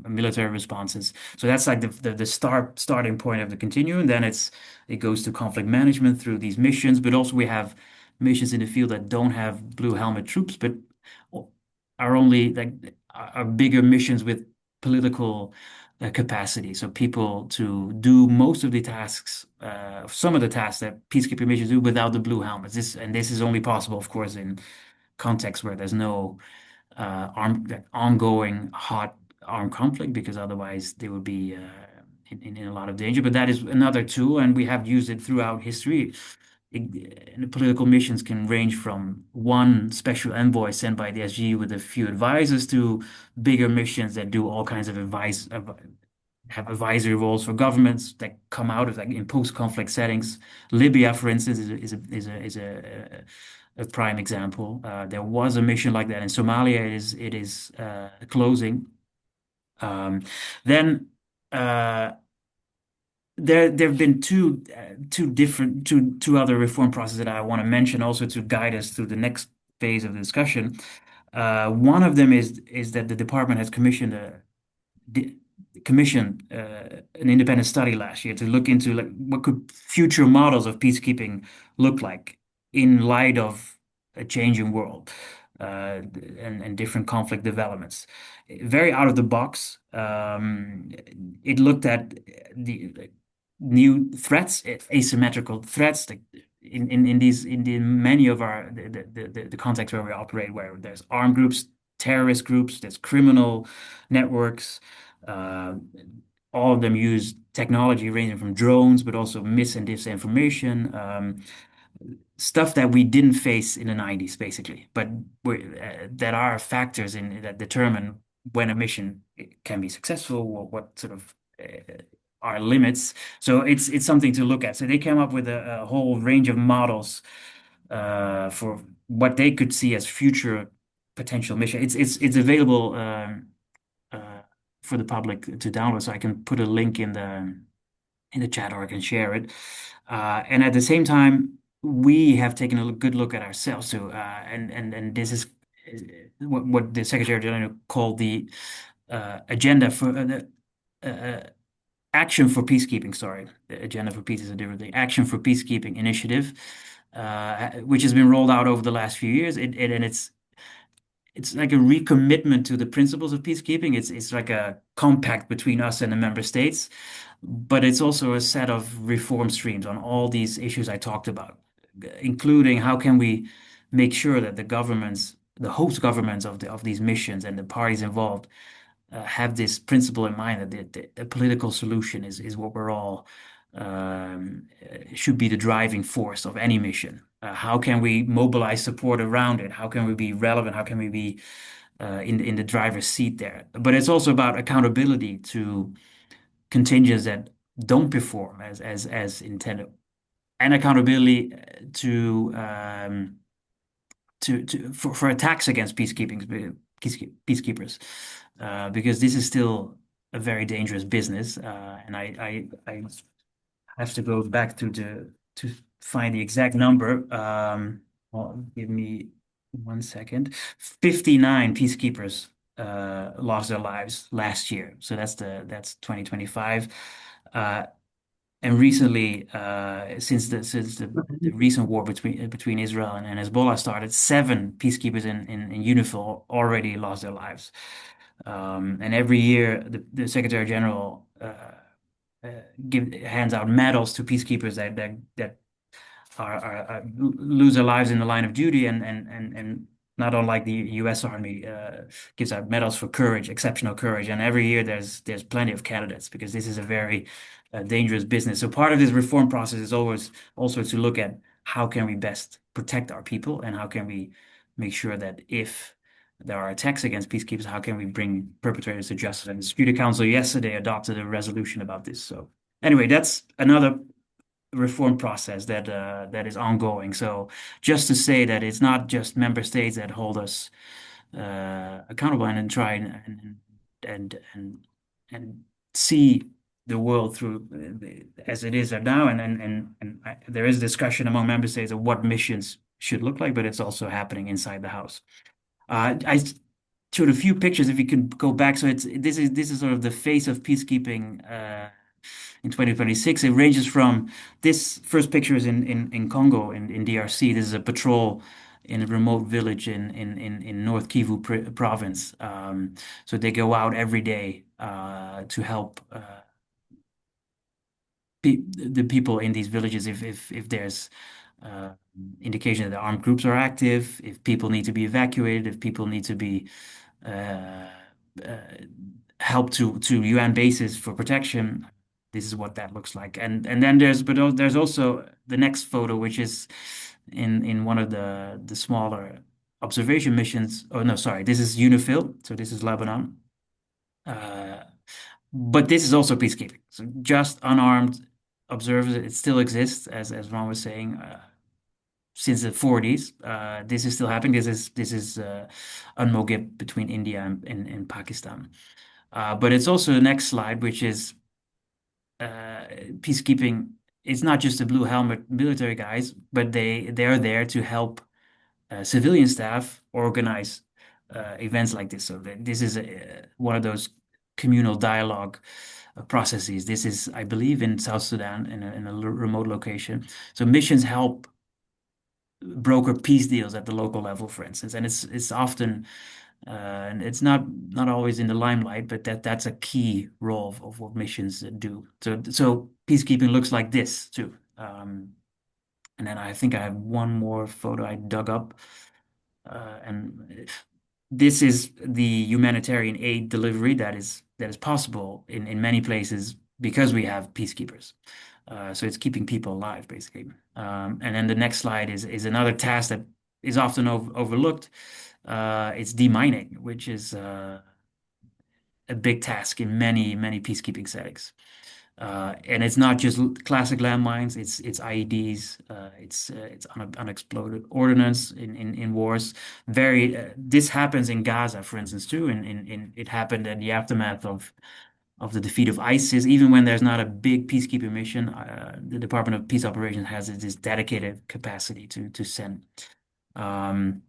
military responses. So that's like the starting point of the continuum. Then it goes to conflict management through these missions, but also we have missions in the field that don't have blue helmet troops, but are only are bigger missions with political capacity. So people to do most of the tasks, some of the tasks that peacekeeping missions do without the blue helmets. This is only possible, of course, in contexts where there's no ongoing hot armed conflict, because otherwise they would be in a lot of danger. But that is another tool, and we have used it throughout history. The political missions can range from one special envoy sent by the SG with a few advisors to bigger missions that do all kinds of have advisory roles for governments that come out of in post-conflict settings. Libya, for instance, is a prime example. There was a mission like that in Somalia. It is closing. Then. There have been two other reform processes that I want to mention also to guide us through the next phase of the discussion. One of them is that the department has commissioned an independent study last year to look into what could future models of peacekeeping look like in light of a changing world and different conflict developments. Very out of the box. It looked at the new threats, asymmetrical threats, in many of the contexts where we operate, where there's armed groups, terrorist groups, there's criminal networks. All of them use technology ranging from drones, but also mis and disinformation. Stuff that we didn't face in the 90s, basically, but that are factors that determine when a mission can be successful, or what sort of are limits. So it's something to look at. So they came up with a whole range of models for what they could see as future potential mission. It's available for the public to download. So I can put a link in the chat, or I can share it. And at the same time, we have taken a good look at ourselves too, and this is what the Secretary General called the agenda for the Action for Peacekeeping. Sorry, the Agenda for Peace is a different thing. Action for Peacekeeping initiative, which has been rolled out over the last few years. And it's like a recommitment to the principles of peacekeeping. It's like a compact between us and the member states, but it's also a set of reform streams on all these issues I talked about, including how can we make sure that the governments, the host governments of these missions and the parties involved have this principle in mind that the political solution is what we're all should be the driving force of any mission. How can we mobilize support around it? How can we be relevant? How can we be in the driver's seat there? But it's also about accountability to contingents that don't perform as intended, and accountability for attacks against peacekeepers, because this is still a very dangerous business, and I have to go back to find the exact number. Well, give me 1 second. 59 peacekeepers lost their lives last year, so that's 2025. And recently, since the recent war between Israel and Hezbollah started, 7 peacekeepers in UNIFIL already lost their lives. And every year, the Secretary General hands out medals to peacekeepers that lose their lives in the line of duty, and not unlike the U.S. Army gives out medals for courage, exceptional courage. And every year there's plenty of candidates because this is a very dangerous business. So part of this reform process is always also to look at how can we best protect our people, and how can we make sure that if there are attacks against peacekeepers, how can we bring perpetrators to justice? And the Security Council yesterday adopted a resolution about this. So anyway, that's another reform process that is ongoing. So just to say that it's not just member states that hold us accountable and try and see the world through as it is now, and there is discussion among member states of what missions should look like, but it's also happening inside the house. I showed a few pictures if you can go back. So this is sort of the face of peacekeeping in 2026. It ranges from this first picture is in Congo in DRC. This is a patrol in a remote village in North Kivu province. So they go out every day to help the people in these villages if there's indication that the armed groups are active, if people need to be evacuated, if people need to be helped to UN bases for protection. This is what that looks like. And then there's also the next photo, which is in one of the smaller observation missions. Oh no, sorry, this is UNIFIL. So this is Lebanon. But this is also peacekeeping. So just unarmed observers, it still exists, as Ron was saying, since the 40s. This is still happening. This is UNMOGIP between India and Pakistan. But it's also the next slide, which is peacekeeping. It's not just the blue helmet military guys, but they're there to help civilian staff organize events like this. So this is one of those communal dialogue processes. This is, I believe, in South Sudan in a remote location. So missions help broker peace deals at the local level, for instance, and it's often and it's not always in the limelight, but that's a key role of what missions do. So peacekeeping looks like this too. And then I think I have one more photo I dug up, and this is the humanitarian aid delivery that is possible in many places because we have peacekeepers. So it's keeping people alive, basically. And then the next slide is another task that is often overlooked. It's demining, which is a big task in many peacekeeping settings. And it's not just classic landmines; it's IEDs, it's unexploded ordnance in wars. This happens in Gaza, for instance, too. It happened in the aftermath of of the defeat of ISIS. Even when there's not a big peacekeeping mission, the Department of Peace Operations has this dedicated capacity to send. And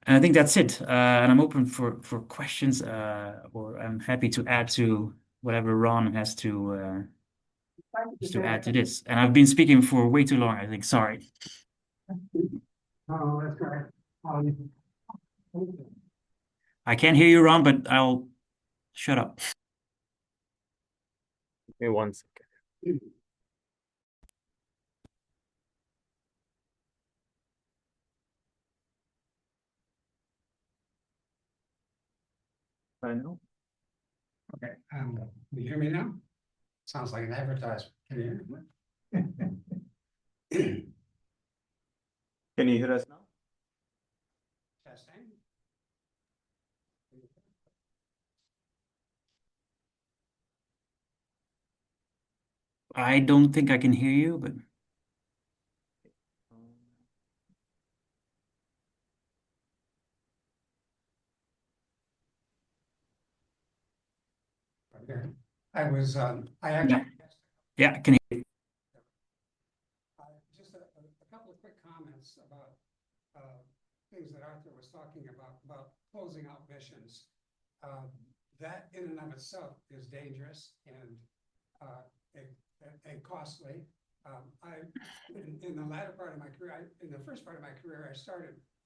I think that's it. And I'm open for questions, or I'm happy to add to whatever Ron has to add to this. And I've been speaking for way too long, I think. Sorry. Oh, that's right. Um, I can't hear you, Ron, but I'll shut up. Give me 1 second. I know. Okay, can you hear me now? Sounds like an advertisement. Can you hear me? Can you hear us now? Testing. I don't think I can hear you, but Okay. I actually. yeah, I can hear you. Just a couple of quick comments about things that Arthur was talking about closing out missions. That in and of itself is dangerous and costly. In the latter part of my career, in the first part of my career, I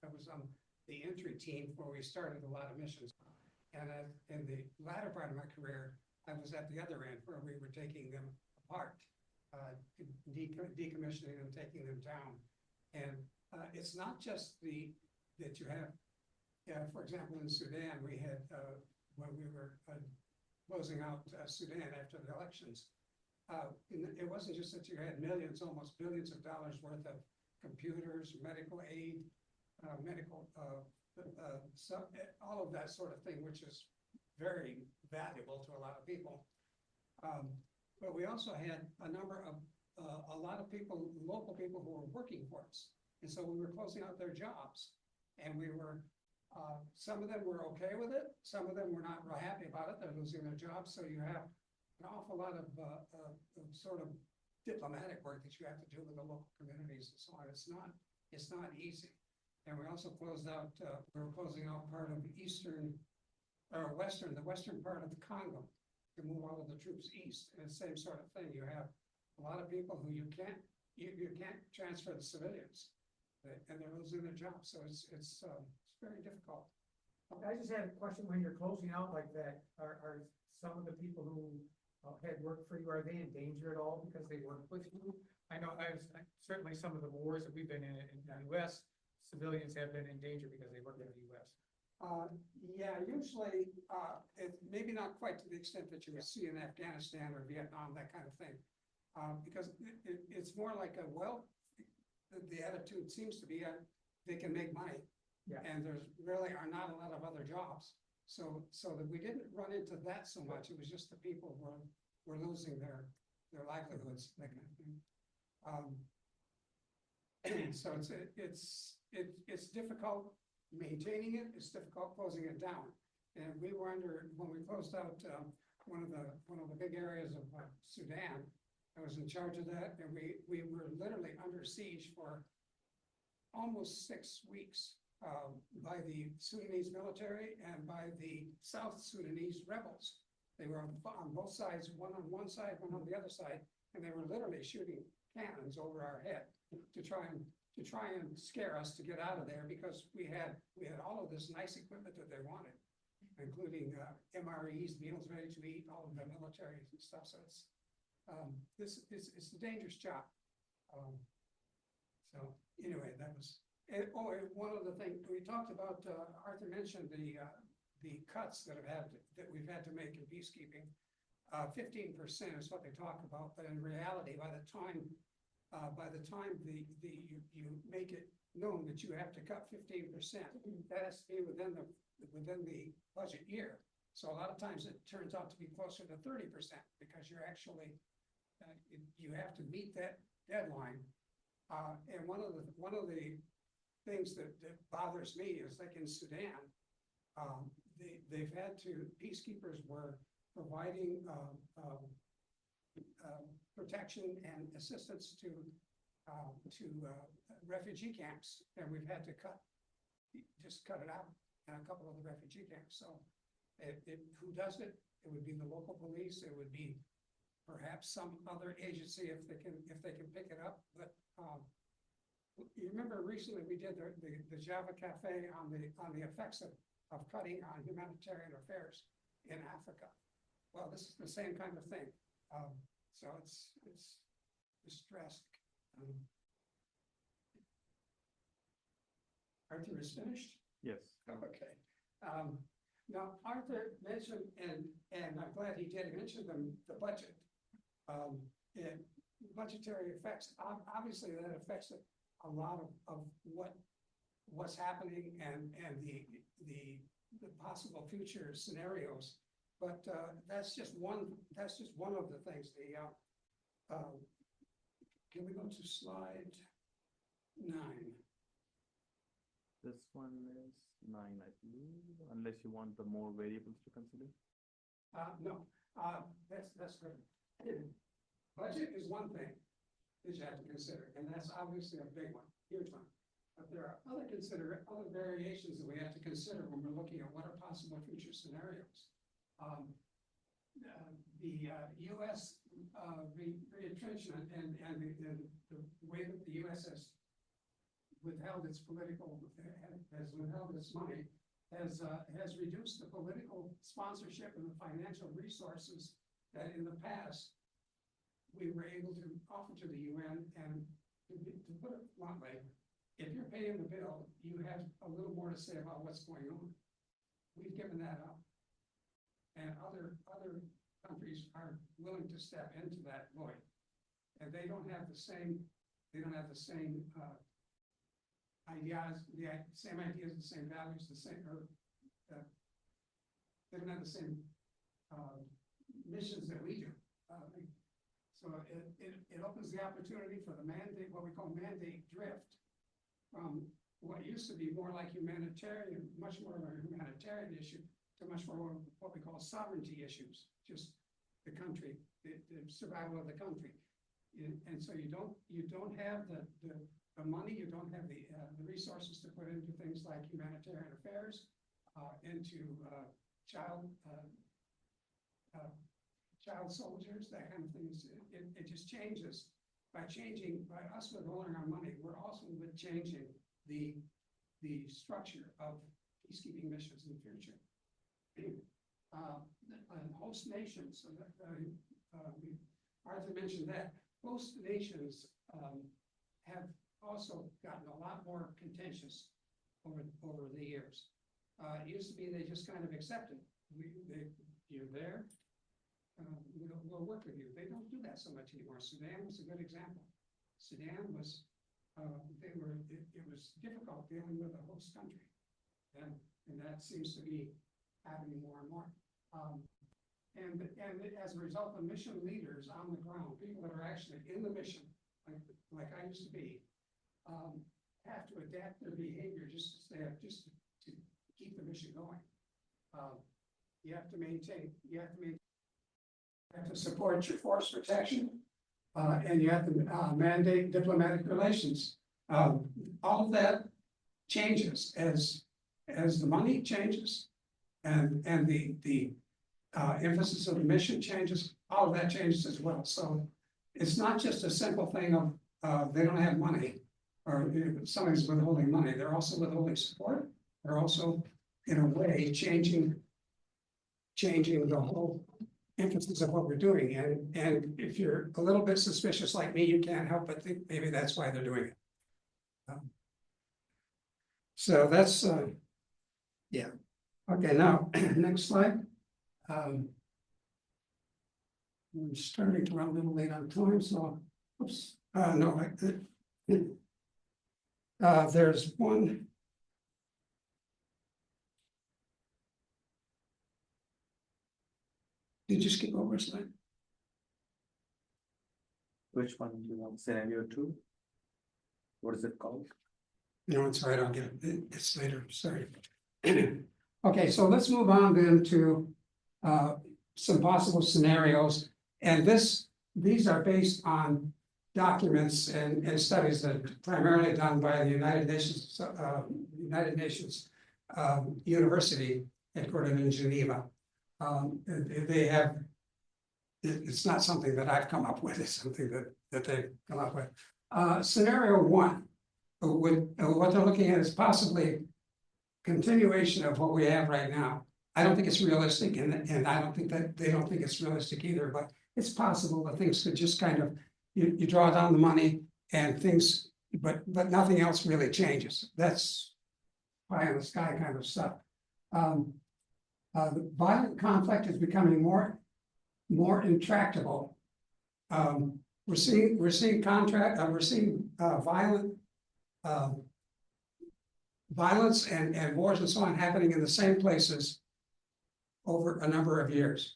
was on the entry team where we started a lot of missions. And in the latter part of my career, I was at the other end where we were taking them apart, decommissioning them, taking them down. And it's not just that you have, for example, in Sudan, we had, when we were closing out Sudan after the elections, it wasn't just that you had millions, almost billions of dollars worth of computers, medical aid, all of that sort of thing, which is very valuable to a lot of people. But we also had a lot of people, local people who were working for us. And so we were closing out their jobs, and some of them were okay with it. Some of them were not real happy about it. They're losing their jobs. So you have an awful lot of sort of diplomatic work that you have to do with the local communities and so on. It's not easy. And we also closed out, we were closing out part of the western part of the Congo to move all of the troops east. And the same sort of thing. You have a lot of people who you can't transfer the civilians, and they're losing their jobs. So it's very difficult. I just had a question. When you're closing out like that, are some of the people who had worked for you, are they in danger at all because they work with you? I know certainly some of the wars that we've been in the U.S., civilians have been in danger because they work in the U.S. Yeah, usually it's maybe not quite to the extent that you would see in Afghanistan or Vietnam, that kind of thing, because it's more like the attitude seems to be they can make money, and there's really are not a lot of other jobs. So that we didn't run into that so much. It was just the people were losing their livelihoods, that kind of thing. So it's difficult maintaining it. It's difficult closing it down. And we were when we closed out one of the big areas of Sudan. I was in charge of that, and we were literally under siege for almost 6 weeks. By the Sudanese military and by the South Sudanese rebels. They were on both sides, one on one side, one on the other side, and they were literally shooting cannons over our head to try and scare us to get out of there, because we had all of this nice equipment that they wanted, including MREs, meals ready to eat, all of the military and stuff. So it's a dangerous job. So anyway, that was. One other thing we talked about, Arthur mentioned the cuts that we've had to make in peacekeeping. 15% is what they talk about, but in reality, by the time you make it known that you have to cut 15%, that has to be within the budget year. So a lot of times it turns out to be closer to 30% because you're actually you have to meet that deadline. And one of the things that bothers me is, like in Sudan, they've had to, peacekeepers were providing, protection and assistance to refugee camps, and we've had to just cut it out in a couple of the refugee camps. So who does it? It would be the local police. It would be perhaps some other agency if they can pick it up. But you remember recently we did the Java Cafe on the effects of cutting on humanitarian affairs in Africa. Well, this is the same kind of thing. So it's drastic. Arthur is finished? Yes. Okay. Now, Arthur mentioned, and I'm glad he did mention the budget. And budgetary effects, obviously that affects a lot of what's happening and the possible future scenarios. But that's just one of the things. Can we go to slide 9? This one is 9, I believe, unless you want the more variables to consider. No, that's good. Budget is one thing that you have to consider, and that's obviously a big one, huge one. But there are other variations that we have to consider when we're looking at what are possible future scenarios. The U.S. Retrenchment and the way that the U.S. has withheld its money has reduced the political sponsorship and the financial resources that in the past we were able to offer to the UN. And to put it bluntly, if you're paying the bill, you have a little more to say about what's going on. We've given that up, and other countries are willing to step into that void, and they don't have the same ideas, the same ideas, the same values, they don't have the same missions that we do. So it opens the opportunity for the mandate, what we call mandate drift, from what used to be more like humanitarian, much more of a humanitarian issue, to much more of what we call sovereignty issues, just the country, the survival of the country. And so you don't have the money, you don't have the resources to put into things like humanitarian affairs, into child soldiers, that kind of things. It just changes. By us withholding our money, we're also changing the structure of peacekeeping missions in the future. Host nations, Arthur mentioned that host nations have also gotten a lot more contentious over the years. It used to be they just kind of accepted. You're there, we'll work with you. They don't do that so much anymore. Sudan was a good example. Sudan was, it was difficult dealing with a host country, and that seems to be happening more and more. And as a result, the mission leaders on the ground, people that are actually in the mission, like I used to be, have to adapt their behavior just to keep the mission going. You have to support your force protection, and you have to mandate diplomatic relations. All of that changes as the money changes, and the emphasis of the mission changes. All of that changes as well. So it's not just a simple thing of they don't have money, or somebody's withholding money. They're also withholding support. They're also, in a way, changing the whole emphasis of what we're doing. And if you're a little bit suspicious like me, you can't help but think maybe that's why they're doing it. So that's yeah. Okay, now next slide. We're starting to run a little late on time, so oops. No, there's one. Did you skip over a slide? Which one do you want? Scenario 2? What is it called? No, it's all right. I'll get it. It's later. Sorry. Okay, so let's move on then to some possible scenarios. And these are based on documents and studies that are primarily done by the United Nations University headquartered in Geneva. They have, it's not something that I've come up with, it's something that they've come up with. Scenario one, what they're looking at is possibly continuation of what we have right now. I don't think it's realistic, and I don't think that they don't think it's realistic either, but it's possible that things could just kind of, you draw down the money and things, but nothing else really changes. That's pie in the sky kind of stuff. The violent conflict is becoming more intractable. We're seeing violence and wars and so on happening in the same places over a number of years.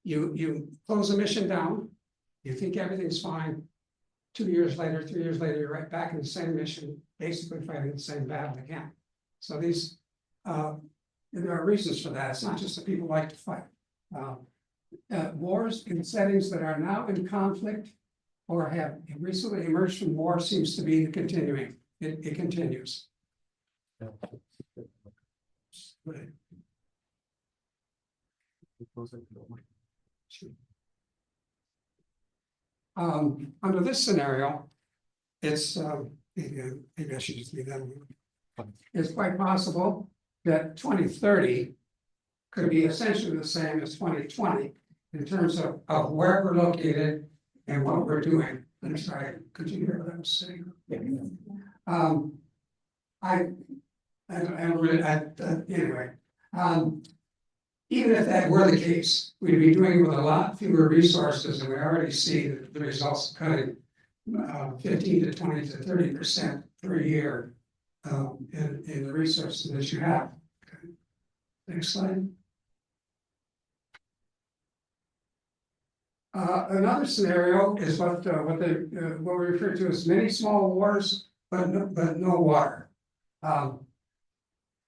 You close a mission down, you think everything's fine. 2 years later, 3 years later, you're right back in the same mission, basically fighting the same battle again. So these, there are reasons for that. It's not just that people like to fight. Wars in settings that are now in conflict or have recently emerged from war seems to be continuing. It continues. Under this scenario, it's maybe I should just leave that alone. It's quite possible that 2030 could be essentially the same as 2020 in terms of where we're located and what we're doing. I'm sorry, could you hear what I was saying? Anyway, even if that were the case, we'd be doing it with a lot fewer resources, and we already see the results of cutting 15 to 20 to 30% per year in the resources that you have. Okay. Next slide. Another scenario is what we refer to as many small wars, but no water.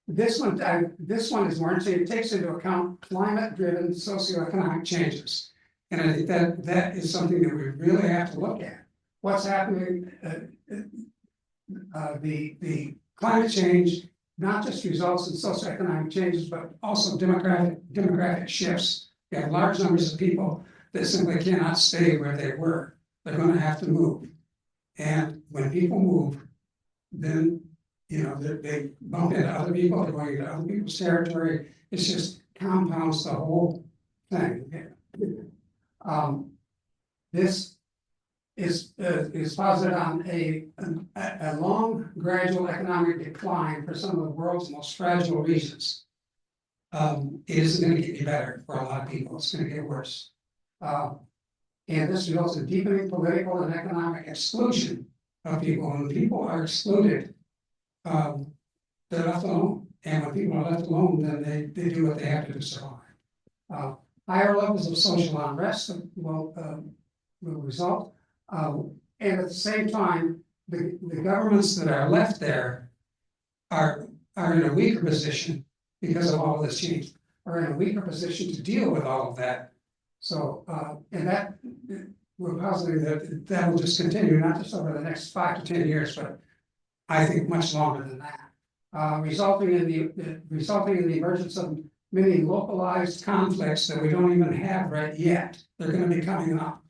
This one is more interesting. It takes into account climate-driven socioeconomic changes, and I think that is something that we really have to look at. What's happening? The climate change not just results in socioeconomic changes, but also demographic shifts. You have large numbers of people that simply cannot stay where they were. They're going to have to move, and when people move, then they bump into other people. They're going into other people's territory. It just compounds the whole thing. This is posited on a long, gradual economic decline for some of the world's most fragile regions. It isn't going to get any better for a lot of people. It's going to get worse. And this results in deepening political and economic exclusion of people. When people are excluded, they're left alone. And when people are left alone, then they do what they have to do to survive. Higher levels of social unrest will result. And at the same time, the governments that are left there are in a weaker position because of all of this change, are in a weaker position to deal with all of that. So, and that we're positive that will just continue, not just over the next 5 to 10 years, but I think much longer than that, resulting in the emergence of many localized conflicts that we don't even have right yet. They're going to be coming up,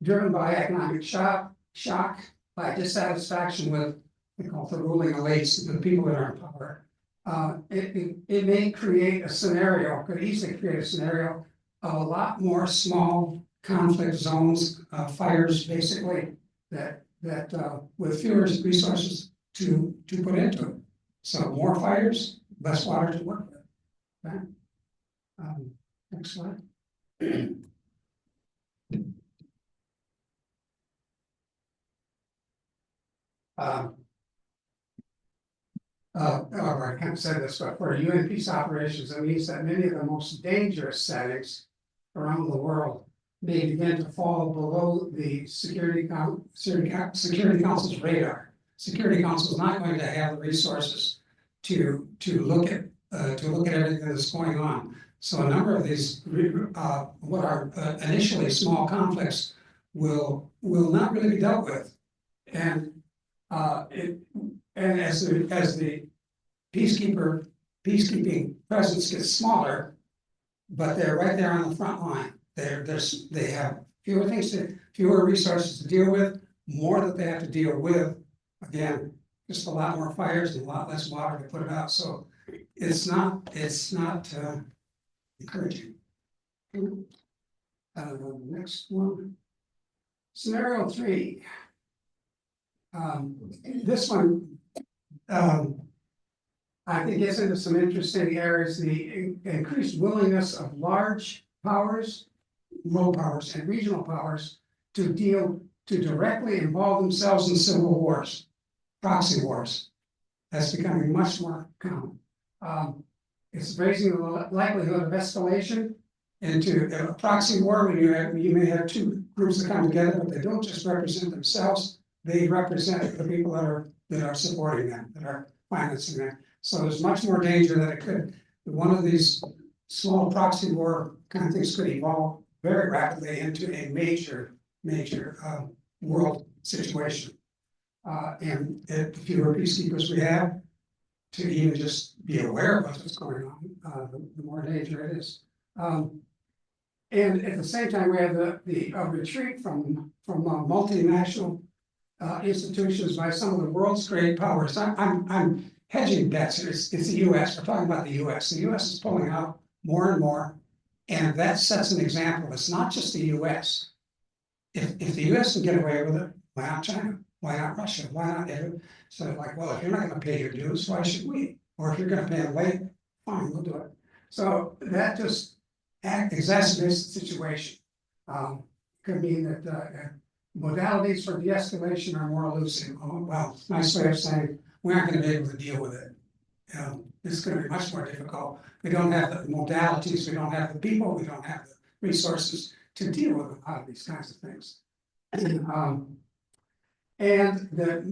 driven by economic shock, by dissatisfaction with the ruling elites, the people that are in power. It may create a scenario, could easily create a scenario of a lot more small conflict zones, fires, basically, that with fewer resources to put into it. So more fires, less water to work with. Okay. Next slide. I can't say this, but for UN peace operations, it means that many of the most dangerous settings around the world may begin to fall below the Security Council's radar. Security Council is not going to have the resources to look at everything that's going on. So a number of these, what are initially small conflicts will not really be dealt with. And and as the peacekeeping presence gets smaller, but they're right there on the front line. They have fewer resources to deal with, more that they have to deal with. Again, just a lot more fires and a lot less water to put it out. So it's not encouraging. Next one. Scenario 3. This one, I think gets into some interesting areas, the increased willingness of large powers, world powers, and regional powers to directly involve themselves in civil wars, proxy wars. That's becoming much more common. It's raising the likelihood of escalation into a proxy war when you may have two groups that come together, but they don't just represent themselves, they represent the people that are supporting them, that are financing them. So there's much more danger that it could, one of these small proxy war kind of things could evolve very rapidly into a major world situation. And the fewer peacekeepers we have to even just be aware of what's going on, the more danger it is. And at the same time, we have the retreat from multinational institutions by some of the world's great powers. I'm hedging bets. It's the U.S. We're talking about the U.S. The U.S. is pulling out more and more, and that sets an example. It's not just the U.S. If the U.S. can get away with it, why not China? Why not Russia? Why not? So like, well, if you're not going to pay your dues, why should we? Or if you're going to pay them late, fine, we'll do it. So that just exacerbates the situation. Could mean that modalities for de-escalation are more elusive. Well, nice way of saying we aren't going to be able to deal with it. It's going to be much more difficult. We don't have the modalities, we don't have the people, we don't have the resources to deal with a lot of these kinds of things. And that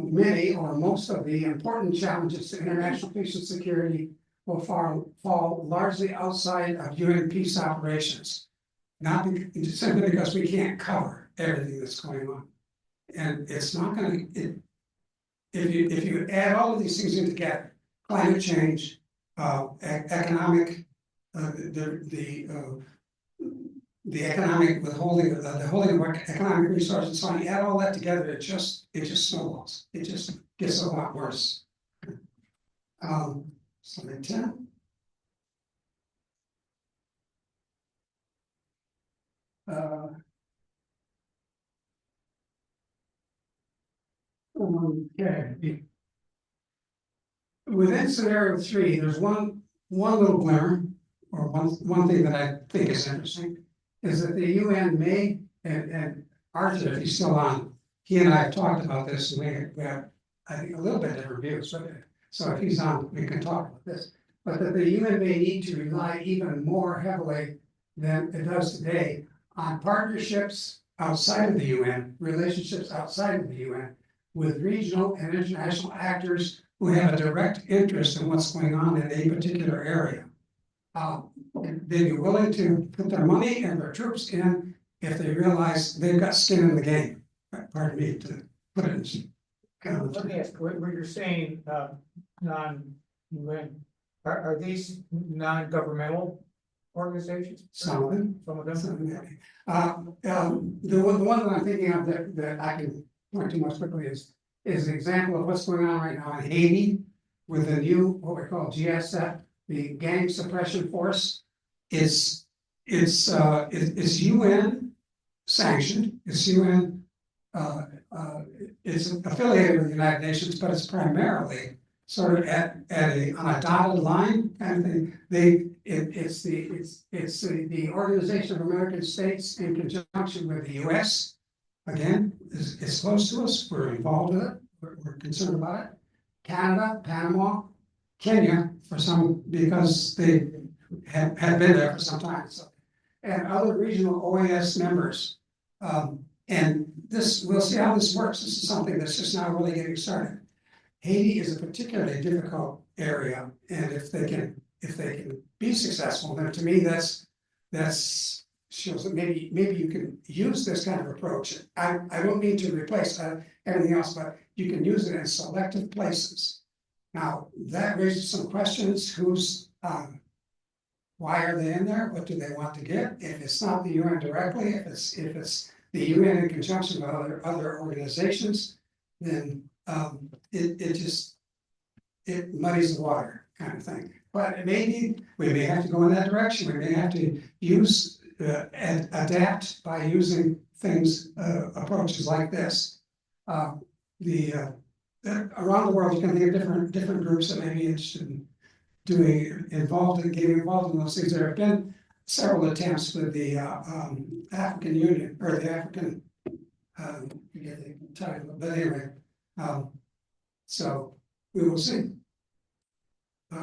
many or most of the important challenges to international peace and security will fall largely outside of UN peace operations, not simply because we can't cover everything that's going on. And it's not going to, if you add all of these things in together, climate change, economic, the economic withholding, the holding of economic resources, so you add all that together, it just snowballs. It just gets a lot worse. Slide 10. Okay. Within scenario 3, there's one little glimmer, or one thing that I think is interesting, is that the UN may, and Arthur, if he's still on, he and I have talked about this, and we have, I think, a little bit different views. So if he's on, we can talk about this. But that the UN may need to rely even more heavily than it does today on partnerships outside of the UN, relationships outside of the UN, with regional and international actors who have a direct interest in what's going on in a particular area. They'd be willing to put their money and their troops in if they realize they've got skin in the game. Pardon me to put it in kind of. Let me ask, what you're saying, non-UN, are these non-governmental organizations? Some of them. Some of them? Some of them. The one that I'm thinking of that I can point to most quickly is an example of what's going on right now in Haiti with the new, what we call GSF, the gang suppression force. It's UN sanctioned, it's UN, it's affiliated with the United Nations, but it's primarily sort of on a dotted line kind of thing. It's the Organization of American States in conjunction with the US. Again, it's close to us, we're involved with it, we're concerned about it. Canada, Panama, Kenya, for some, because they have been there for some time. So, and other regional OAS members. And this, we'll see how this works. This is something that's just now really getting started. Haiti is a particularly difficult area, and if if they can be successful, then to me, that's shows that maybe you can use this kind of approach. I don't mean to replace everything else, but you can use it in selective places. Now, that raises some questions. Why are they in there? What do they want to get? If it's not the UN directly, if it's the UN in conjunction with other organizations, then it muddies the water kind of thing. But maybe we may have to go in that direction. We may have to use and adapt by using approaches like this. Around the world, you can think of different groups that may be interested in getting involved in those things. There have been several attempts with the African Union or the African, forget the title, but anyway, so we will see.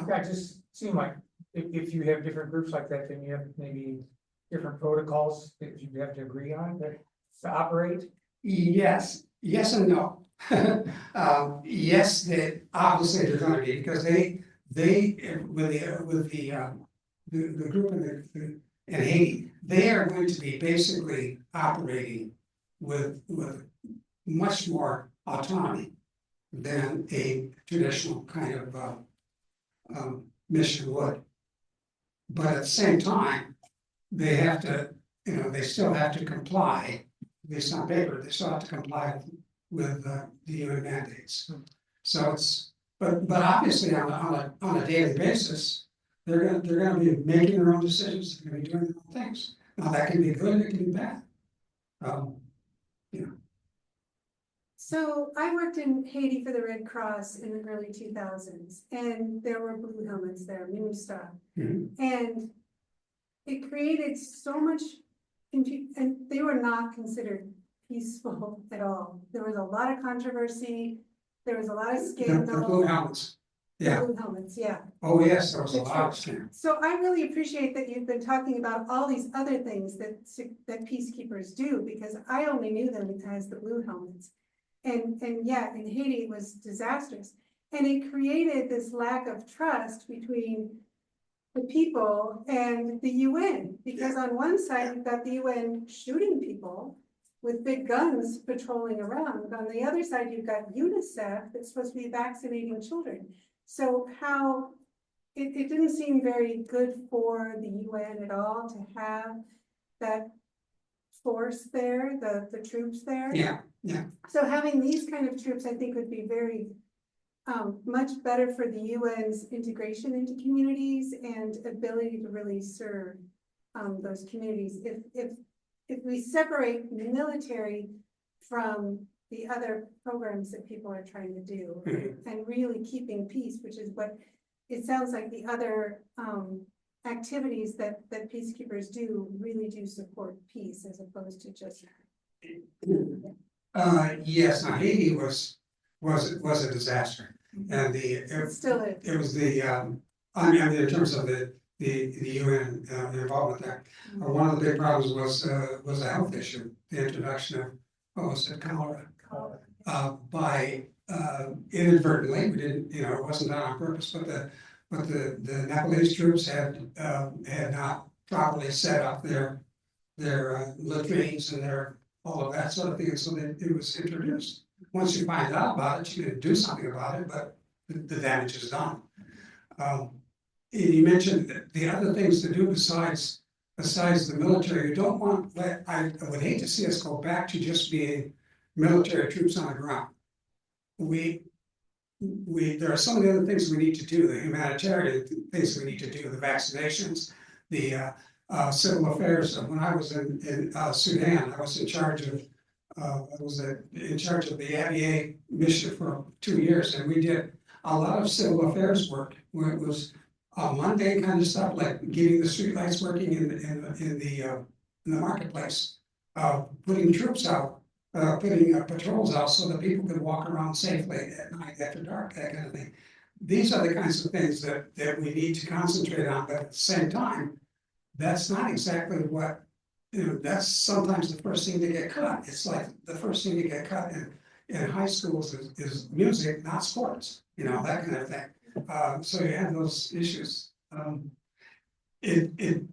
That just seem like if you have different groups like that, then you have maybe different protocols that you have to agree on to operate. Yes and no. Yes, they obviously they're going to be, because they with the group in Haiti, they are going to be basically operating with much more autonomy than a traditional kind of mission would. But at the same time, they have to, they still have to comply, at least on paper, they still have to comply with the UN mandates. So but obviously on a daily basis, they're gonna be making their own decisions, they're gonna be doing their own things. Now, that can be good, it can be bad. So I worked in Haiti for the Red Cross in the early 2000s, and there were blue helmets there, MINUSTA. And it created so much confusion, and they were not considered peaceful at all. There was a lot of controversy, there was a lot of scandal. The blue helmets. Yeah. Blue helmets, yeah. Oh, yes, there was a lot of scandal. So I really appreciate that you've been talking about all these other things that peacekeepers do, because I only knew them as the blue helmets. And yeah, in Haiti, it was disastrous. And it created this lack of trust between the people and the UN, because on one side, you've got the UN shooting people with big guns patrolling around. On the other side, you've got UNICEF that's supposed to be vaccinating children. So it didn't seem very good for the UN at all to have that force there, the troops there. Yeah. So having these kind of troops, I think, would be very much better for the UN's integration into communities and ability to really serve those communities. If we separate the military from the other programs that people are trying to do, and really keeping peace, which is what it sounds like the other activities that peacekeepers do really do support peace, as opposed to just. Yes, now Haiti was a disaster, and It still is. it was I mean, in terms of the UN involvement there. One of the big problems was a health issue, the introduction of cholera. By inadvertently, we didn't, it wasn't done on purpose, but the Nepalese troops had not properly set up their latrines and all of that sort of thing, and so it was introduced. Once you find out about it, you can do something about it, but the damage is done. You mentioned the other things to do besides the military. You don't want. I would hate to see us go back to just being military troops on the ground. There are some of the other things we need to do, the humanitarian things we need to do, the vaccinations, the civil affairs. When I was in Sudan, I was in charge of the ABA mission for 2 years, and we did a lot of civil affairs work where it was mundane kind of stuff, like getting the streetlights working in the marketplace, putting troops out, putting patrols out so that people could walk around safely at night after dark, that kind of thing. These are the kinds of things that we need to concentrate on, but at the same time, that's not exactly what, that's sometimes the first thing to get cut. It's like the first thing to get cut in high schools is music, not sports, that kind of thing. So you have those issues Um, it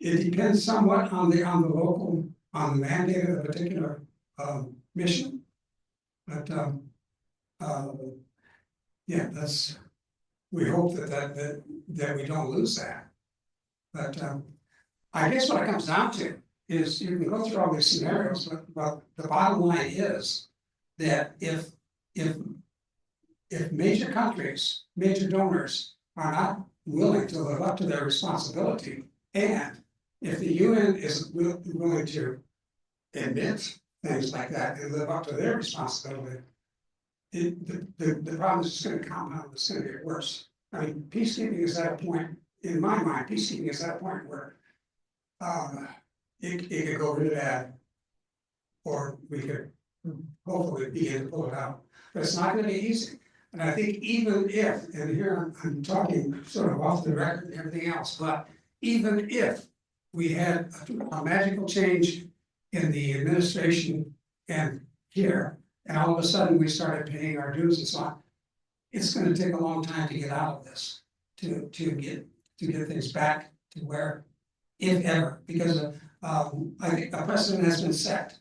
depends somewhat on the local, on the mandate of the particular, mission. But, uh, yeah, we hope that we don't lose that. But, I guess what it comes down to is you can go through all these scenarios, but the bottom line is that if major countries, major donors are not willing to live up to their responsibility, and if the UN isn't willing to admit things like that and live up to their responsibility, the problem is just gonna compound, it's gonna get worse. I mean, peacekeeping is at a point, in my mind, peacekeeping is at a point where it could go really bad, or we could hopefully begin to pull it out. But it's not gonna be easy. And I think even if, and here I'm talking sort of off the record and everything else, but even if we had a magical change in the administration and here, and all of a sudden we started paying our dues and so on, it's gonna take a long time to get out of this, to get things back to where, if ever, because I think a precedent has been set.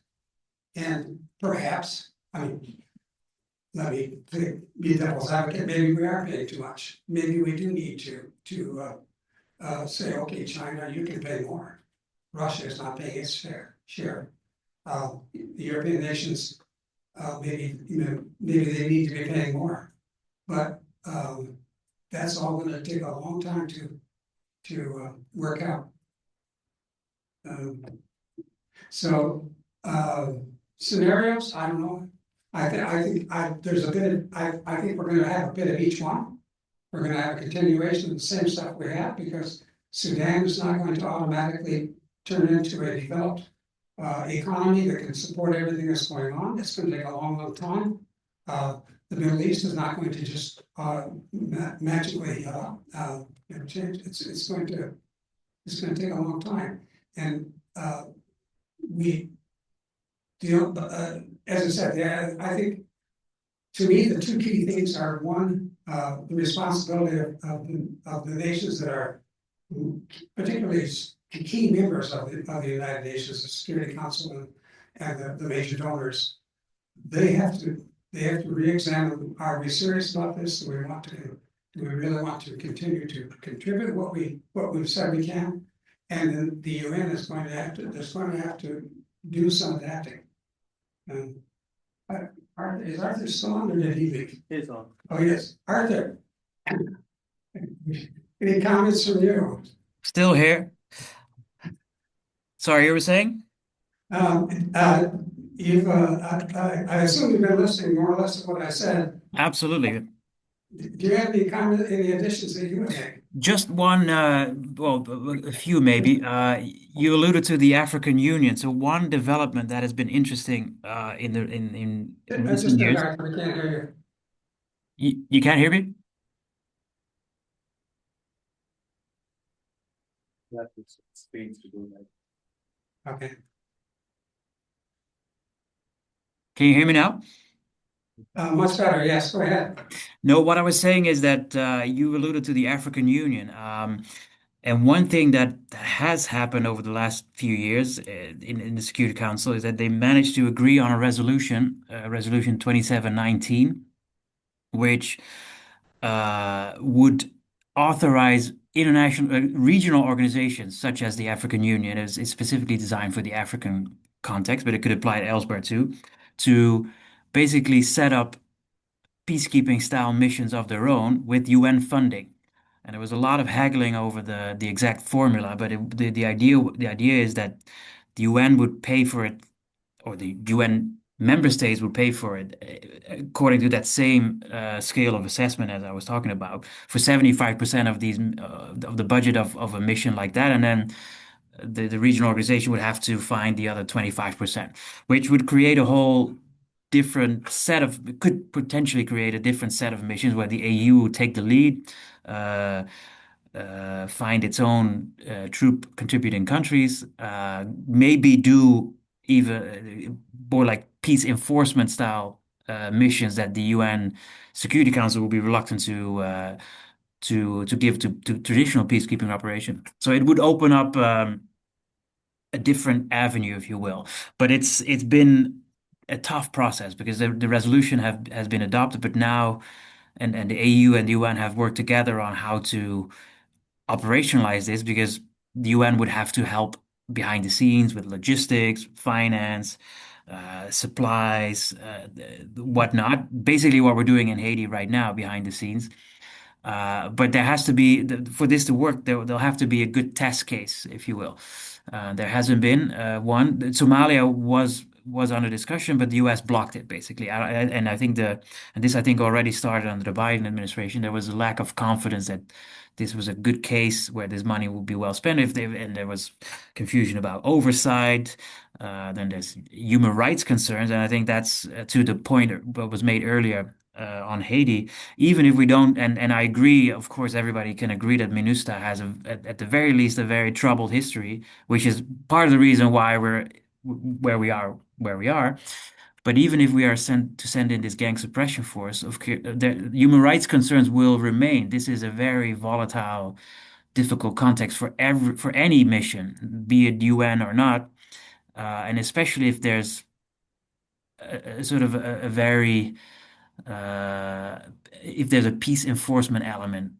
And perhaps, I mean, let me be devil's advocate, maybe we are paying too much. Maybe we do need to say, okay, China, you can pay more. Russia is not paying its share. The European nations, maybe they need to be paying more. But that's all gonna take a long time to work out. So scenarios, I don't know. I think we're gonna have a bit of each one. We're gonna have a continuation of the same stuff we have, because Sudan is not going to automatically turn into a developed economy that can support everything that's going on. It's gonna take a long time. The Middle East is not going to just magically change. It's going to take a long time. And as I said, yeah, I think to me, the two key things are, one, the responsibility of the nations that are particularly key members of the United Nations, the Security Council and the major donors. They have to re-examine, are we serious about this? Do we really want to continue to contribute what we've said we can? And then the UN is going to have to do some adapting. And is Arthur still on, or did he leave? It's on. Oh, yes, Arthur. Any comments from you? Still here. Sorry, you were saying? You've, I assume you've been listening more or less to what I said. Absolutely. Do you have any comment, any additions that you would make? Just one, well, a few maybe. You alluded to the African Union. So one development that has been interesting in Just recent years. I can't hear You can't hear me? That is space to do that. you. Okay. Can you hear me now? Much better, yes, go ahead. No, what I was saying is that you alluded to the African Union. And one thing that has happened over the last few years in the Security Council is that they managed to agree on a resolution, Resolution 2719, which would authorize international regional organizations such as the African Union, is specifically designed for the African context, but it could apply elsewhere too, to basically set up peacekeeping style missions of their own with UN funding. And there was a lot of haggling over the exact formula, but the idea is that the UN would pay for it, or the UN member states would pay for it according to that same scale of assessment as I was talking about, for 75% of these of the budget of a mission like that, and then the regional organization would have to find the other 25%, which would create a whole different set of, could potentially create a different set of missions where the AU would take the lead, find its own troop contributing countries, maybe do even more like peace enforcement style missions that the UN Security Council will be reluctant to give to traditional peacekeeping operation. So it would open up a different avenue, if you will. But it's been a tough process because the resolution has been adopted, but now and the AU and the UN have worked together on how to operationalize this because the UN would have to help behind the scenes with logistics, finance, supplies, whatnot. Basically, what we're doing in Haiti right now behind the scenes. But there has to be, for this to work, there'll have to be a good test case, if you will. There hasn't been one. Somalia was under discussion, but the U.S. blocked it basically. And I think and this I think already started under the Biden administration. There was a lack of confidence that this was a good case where this money would be well spent. And there was confusion about oversight. Then there's human rights concerns, and I think that's to the point what was made earlier on Haiti. Even if we don't, and I agree, of course, everybody can agree that MINUSTA has at the very least a very troubled history, which is part of the reason why we're where we are where we are. But even if we are send in this gang suppression force, the human rights concerns will remain. This is a very volatile, difficult context for any mission, be it UN or not, and especially if there's a sort of a very if there's a peace enforcement element,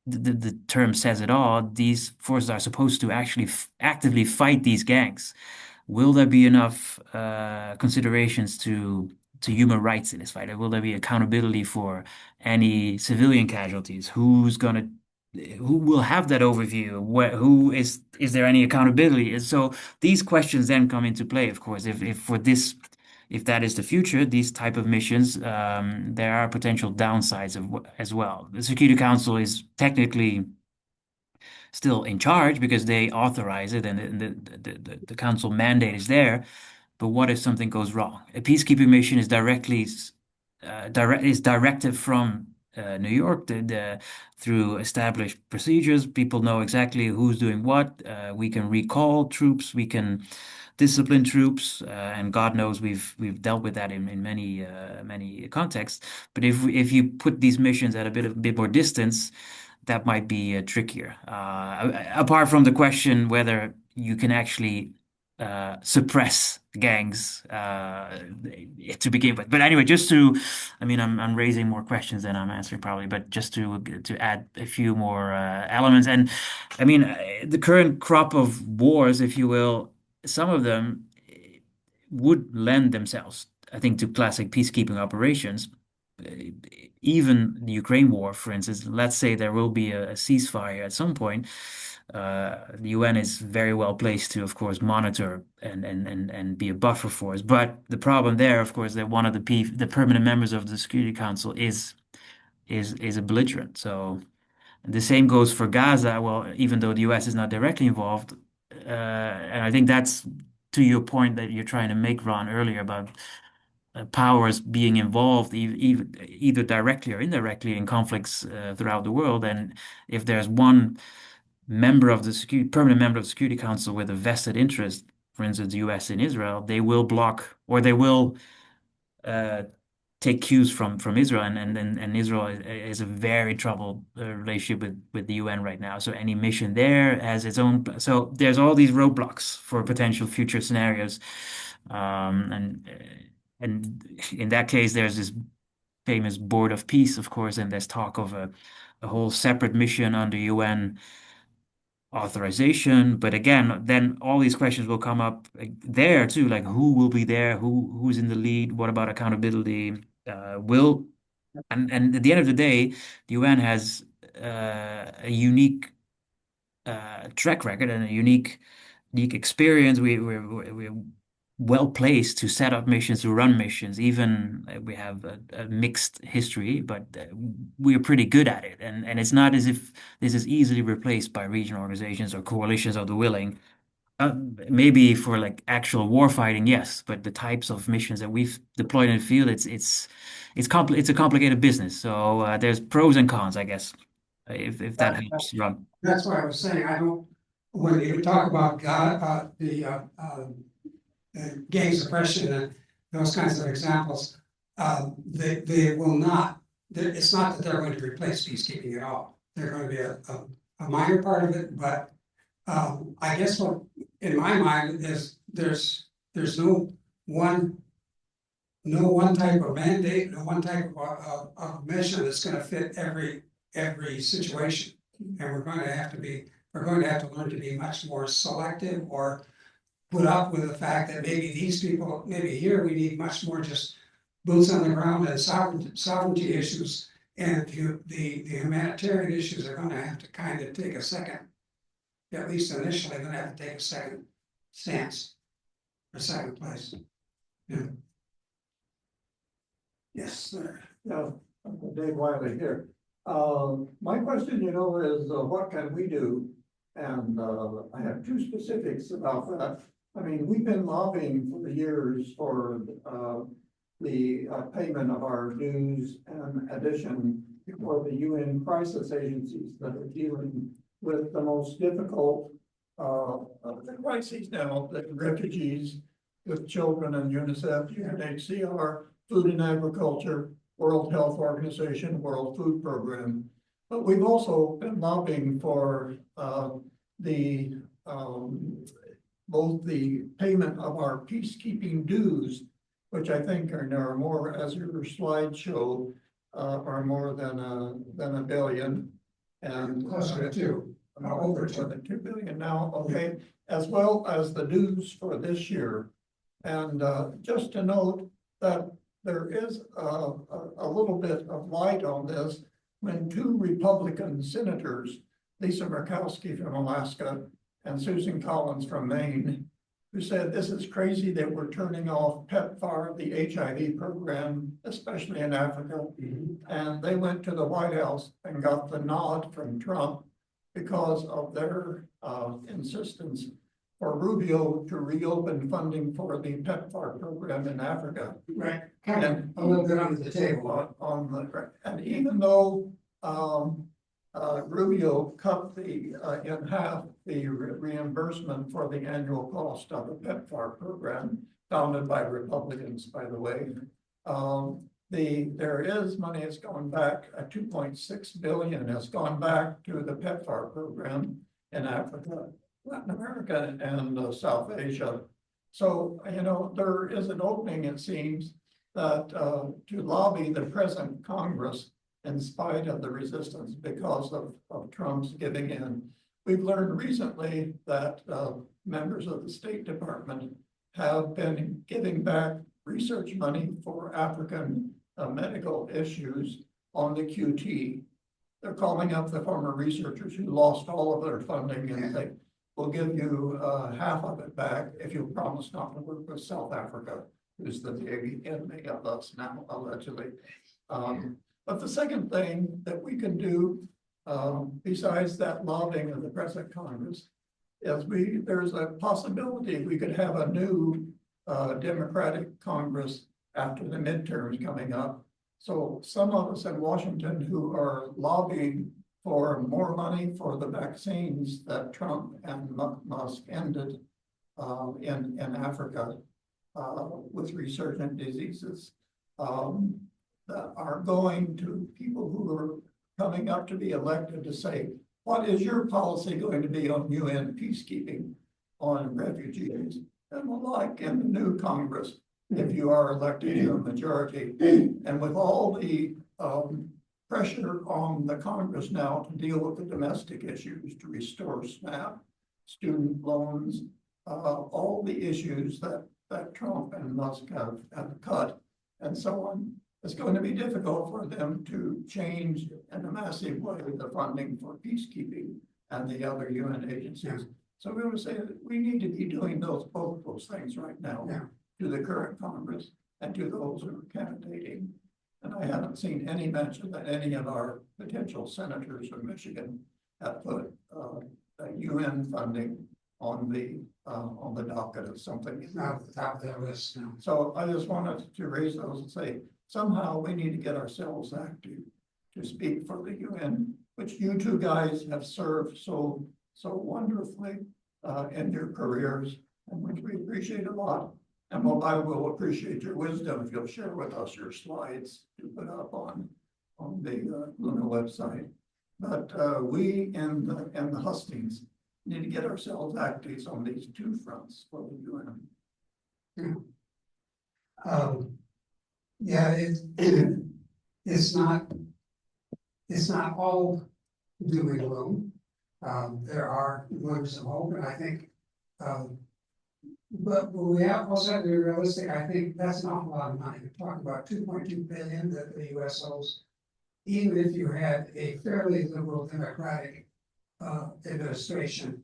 the term says it all. These forces are supposed to actually actively fight these gangs. Will there be enough considerations to human rights in this fight? Will there be accountability for any civilian casualties? Who will have that overview? Is there any accountability? And so these questions then come into play, of course. If that is the future, these type of missions, there are potential downsides as well. The Security Council is technically still in charge because they authorize it and the council mandate is there. But what if something goes wrong? A peacekeeping mission is directed from New York through established procedures. People know exactly who's doing what. We can recall troops. We can discipline troops, and God knows we've dealt with that in many contexts. But if you put these missions at a bit more distance, that might be trickier. Apart from the question whether you can actually suppress gangs to begin with. But anyway, I mean, I'm raising more questions than I'm answering probably, but just to add a few more elements. And I mean, the current crop of wars, if you will, some of them would lend themselves, I think, to classic peacekeeping operations. Even the Ukraine war, for instance, let's say there will be a ceasefire at some point. The UN is very well placed to, of course, monitor and be a buffer force. But the problem there, of course, that one of the permanent members of the Security Council is a belligerent. So the same goes for Gaza. Well, even though the US is not directly involved, and I think that's to your point that you're trying to make, Ron, earlier about powers being involved either directly or indirectly in conflicts throughout the world. And if there's one permanent member of the Security Council with a vested interest, for instance, the US in Israel, they will block or they will take cues from Israel, and Israel is a very troubled relationship with the UN right now. So any mission there has its own. So there's all these roadblocks for potential future scenarios, and in that case, there's this famous Board of Peace, of course, and there's talk of a whole separate mission under UN authorization. But again, then all these questions will come up there too, like who will be there, who's in the lead, what about accountability? And at the end of the day, the UN has a unique track record and a unique experience. We're well placed to set up missions, to run missions. Even we have a mixed history, but we're pretty good at it. And it's not as if this is easily replaced by regional organizations or coalitions of the willing. Maybe for like actual war fighting, yes, but the types of missions that we've deployed in the field, it's a complicated business. So there's pros and cons, I guess, if that helps, Ron. That's what I was saying. I don't, when you talk about gang suppression and those kinds of examples, they will not, it's not that they're going to replace peacekeeping at all. they're gonna be a minor part of it, but. I guess what, in my mind, is there's no one. No one type of mandate, no one type of measure that's gonna fit every situation. And we're going to have to learn to be much more selective or put up with the fact that maybe these people, maybe here, we need much more just boots on the ground and sovereignty issues. And the humanitarian issues are gonna have to kind of take a second, at least initially, gonna have to take a second stance, or second place. Yeah. Yes, sir. Yeah, Uncle Dave Wiley here. My question, is what can we do? And I have two specifics about that. I mean, we've been lobbying for years for the payment of our dues and addition for the UN crisis agencies that are dealing with the most difficult of the crises now, the refugees with children and UNICEF, UNHCR, Food and Agriculture, World Health Organization, World Food Program. But we've also been lobbying for the both the payment of our peacekeeping dues, which I think are more, as your slide showed, are more than a billion, and Closer to two, over more than 2 billion now. Okay, as well as the dues for this year, and just to note that there is a little bit of light on this when two Republican senators, Lisa Murkowski from Alaska and Susan Collins from Maine, who said this is crazy that we're turning off PEPFAR, the HIV program, especially in Africa. And they went to the White House and got the nod from Trump because of their insistence for Rubio to reopen funding for the PEPFAR program in Africa. right, kind of a little bit under the table. And even though Rubio cut in half the reimbursement for the annual cost of the PEPFAR program, founded by Republicans, by the way, there is money that's gone back, 2.6 billion has gone back to the PEPFAR program in Africa, Latin America, and South Asia. So, there is an opening, it seems, that to lobby the present Congress in spite of the resistance because of Trump's giving in. We've learned recently that members of the State Department have been giving back research money for African medical issues on the QT. They're calling up the former researchers who lost all of their funding and say, we'll give you half of it back if you promise not to work with South Africa, who's the big enemy of us now, allegedly. But the second thing that we can do, besides that lobbying of the present Congress, is there's a possibility we could have a new Democratic Congress after the midterms coming up. So some of us in Washington who are lobbying for more money for the vaccines that Trump and Musk ended in Africa with resurgent diseases, that are going to people who are coming up to be elected to say, what is your policy going to be on UN peacekeeping, on refugees, and the like in the new Congress, if you are elected to a majority. And with all the pressure on the Congress now to deal with the domestic issues, to restore SNAP, student loans, all the issues that Trump and Musk have cut, and so on, it's going to be difficult for them to change in a massive way the funding for peacekeeping and the other UN agencies. So we would say that we need to be doing both those things right now to the current Congress and to those who are candidating. And I haven't seen any mention that any of our potential senators from Michigan have put UN funding on the docket as something. It's not at the top of that list now. So I just wanted to raise those and say, somehow we need to get ourselves active to speak for the UN, which you two guys have served so wonderfully in your careers, and which we appreciate a lot. And I will appreciate your wisdom if you'll share with us your slides to put up on the Luna website. But we and the Hustings need to get ourselves active on these two fronts, what we're doing. Yeah, it's not all doom and gloom. There are glimmers of hope, and I think, but we also have to be realistic. I think that's an awful lot of money. We're talking about 2.2 billion that the US owes. Even if you had a fairly liberal democratic administration,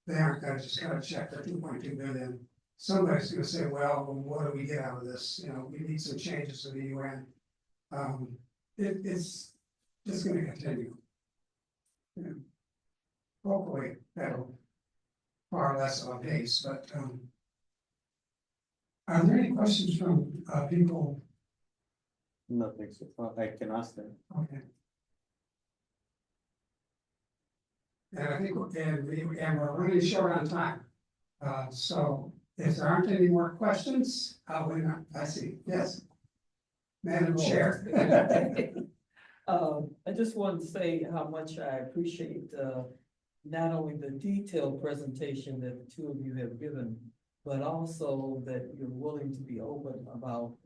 they aren't gonna just cut a check for 2.2 billion. Somebody's gonna say, well, what do we get out of this? You know, we need some changes in the UN. It's just gonna continue. Yeah. Hopefully, that'll far less of a pace, but are there any questions from people? Nothing so far. I can ask them. Okay. And I think, we're really short on time. So if there aren't any more questions, I see, yes. Madam Chair. I just wanted to say how much I appreciate, not only the detailed presentation that the two of you have given, but also that you're willing to be open about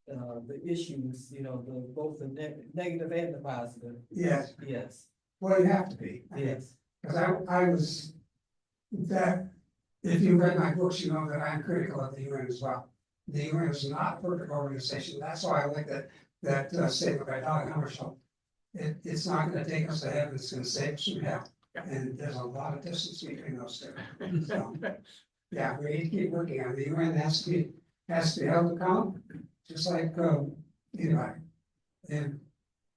the issues, you know, both the negative and the positive. Yes, Yes, well, you have to be. yes. Because I was, that, if you read my books, you know that I'm critical of the UN as well. The UN is not a perfect organization. That's why I like that statement by Doug Hammarskjöld. It's not gonna take us to heaven, it's gonna save us from hell. And there's a lot of distance between those two. So, yeah, we need to keep working on it. The UN has to be held accountable, just like anybody. And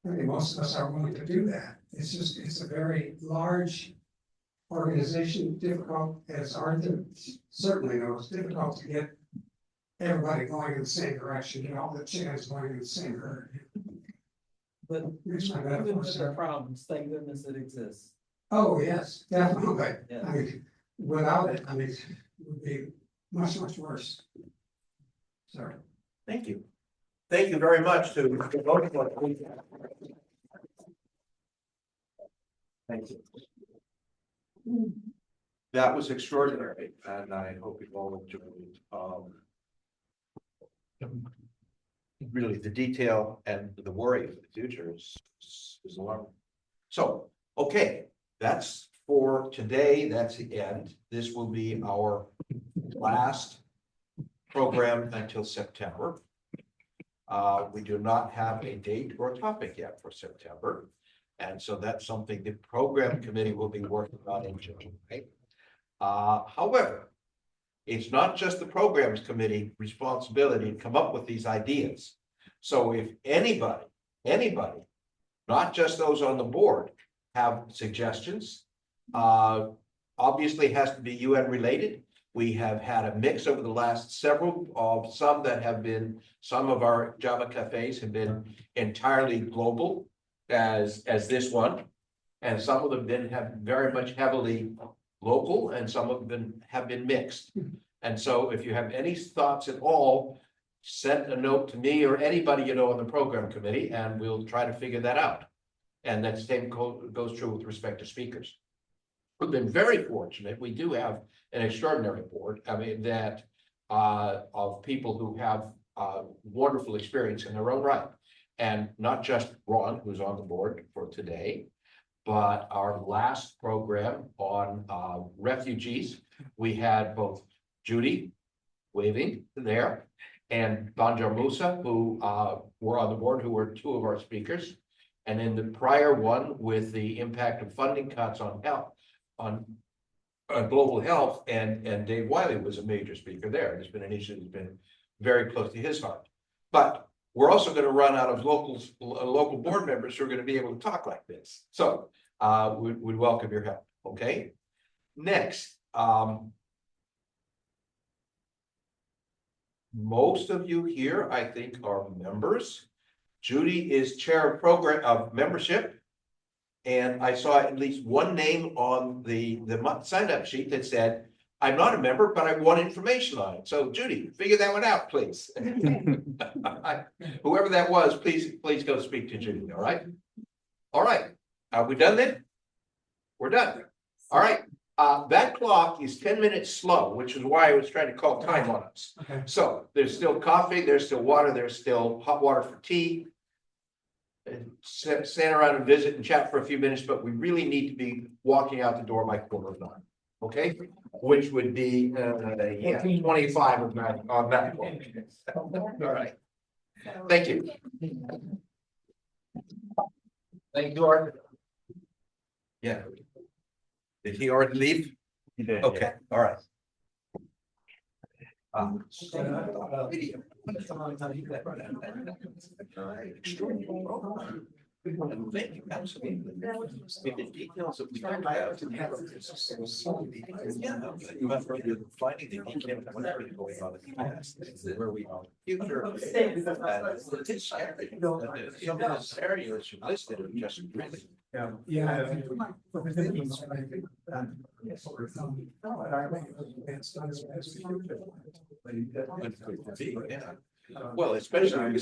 I think most of us are willing to do that. It's a very large organization, difficult, as Arthur certainly knows, difficult to get everybody going in the same direction, get all the chickens going in the same herd. But Here's my even metaphor, with the sir. problems, thank goodness it exists. Oh, yes, definitely. Yeah. I mean, without it, it would be much, much worse. Sorry. Thank you. Thank you very much to both of us. Thank you. That was extraordinary, and I hope you all enjoyed it. Really, the detail and the worry for the future is alarming. So, okay, that's for today. That's the end. This will be our last program until September. We do not have a date or a topic yet for September. And so that's something the program committee will be working on in July. However, it's not just the programs committee responsibility to come up with these ideas. So if anybody, not just those on the board, have suggestions, obviously has to be UN related. We have had a mix over the last several of some that have been, some of our Java cafes have been entirely global as this one. And some of them have very much heavily local and some of them have been mixed. And so if you have any thoughts at all, send a note to me or anybody you know on the program committee and we'll try to figure that out. And that same goes true with respect to speakers. We've been very fortunate. We do have an extraordinary board. I mean, that of people who have wonderful experience in their own right. And not just Ron, who's on the board for today, but our last program on refugees, we had both Judy waving there and Banjar Musa, who were on the board, who were two of our speakers. And in the prior one with the impact of funding cuts on health, on global health, and Dave Wiley was a major speaker there. It's been an issue that's been very close to his heart. But we're also going to run out of local board members who are going to be able to talk like this. So we welcome your help. Okay. Next, most of you here, I think, are members. Judy is chair of program of membership. And I saw at least one name on the sign-up sheet that said, I'm not a member, but I want information on it. So Judy, figure that one out, please. Whoever that was, please go speak to Judy, all right? All right. Are we done then? We're done. All right, that clock is 10 minutes slow, which is why I was trying to call time on us. Okay. So there's still coffee, there's still water, there's still hot water for tea. And stand around and visit and chat for a few minutes, but we really need to be walking out the door by 9:15. Okay, which would be, 25 of that, on that one. All right, thank you. Thank you, Art. Yeah. Did he already leave? He did. Okay, all right. Video. And thank you, absolutely. The details that we don't have. Finding the details of whatever is going on in the past, where we are. Future. Some of those areas you listed are just really. Well, especially with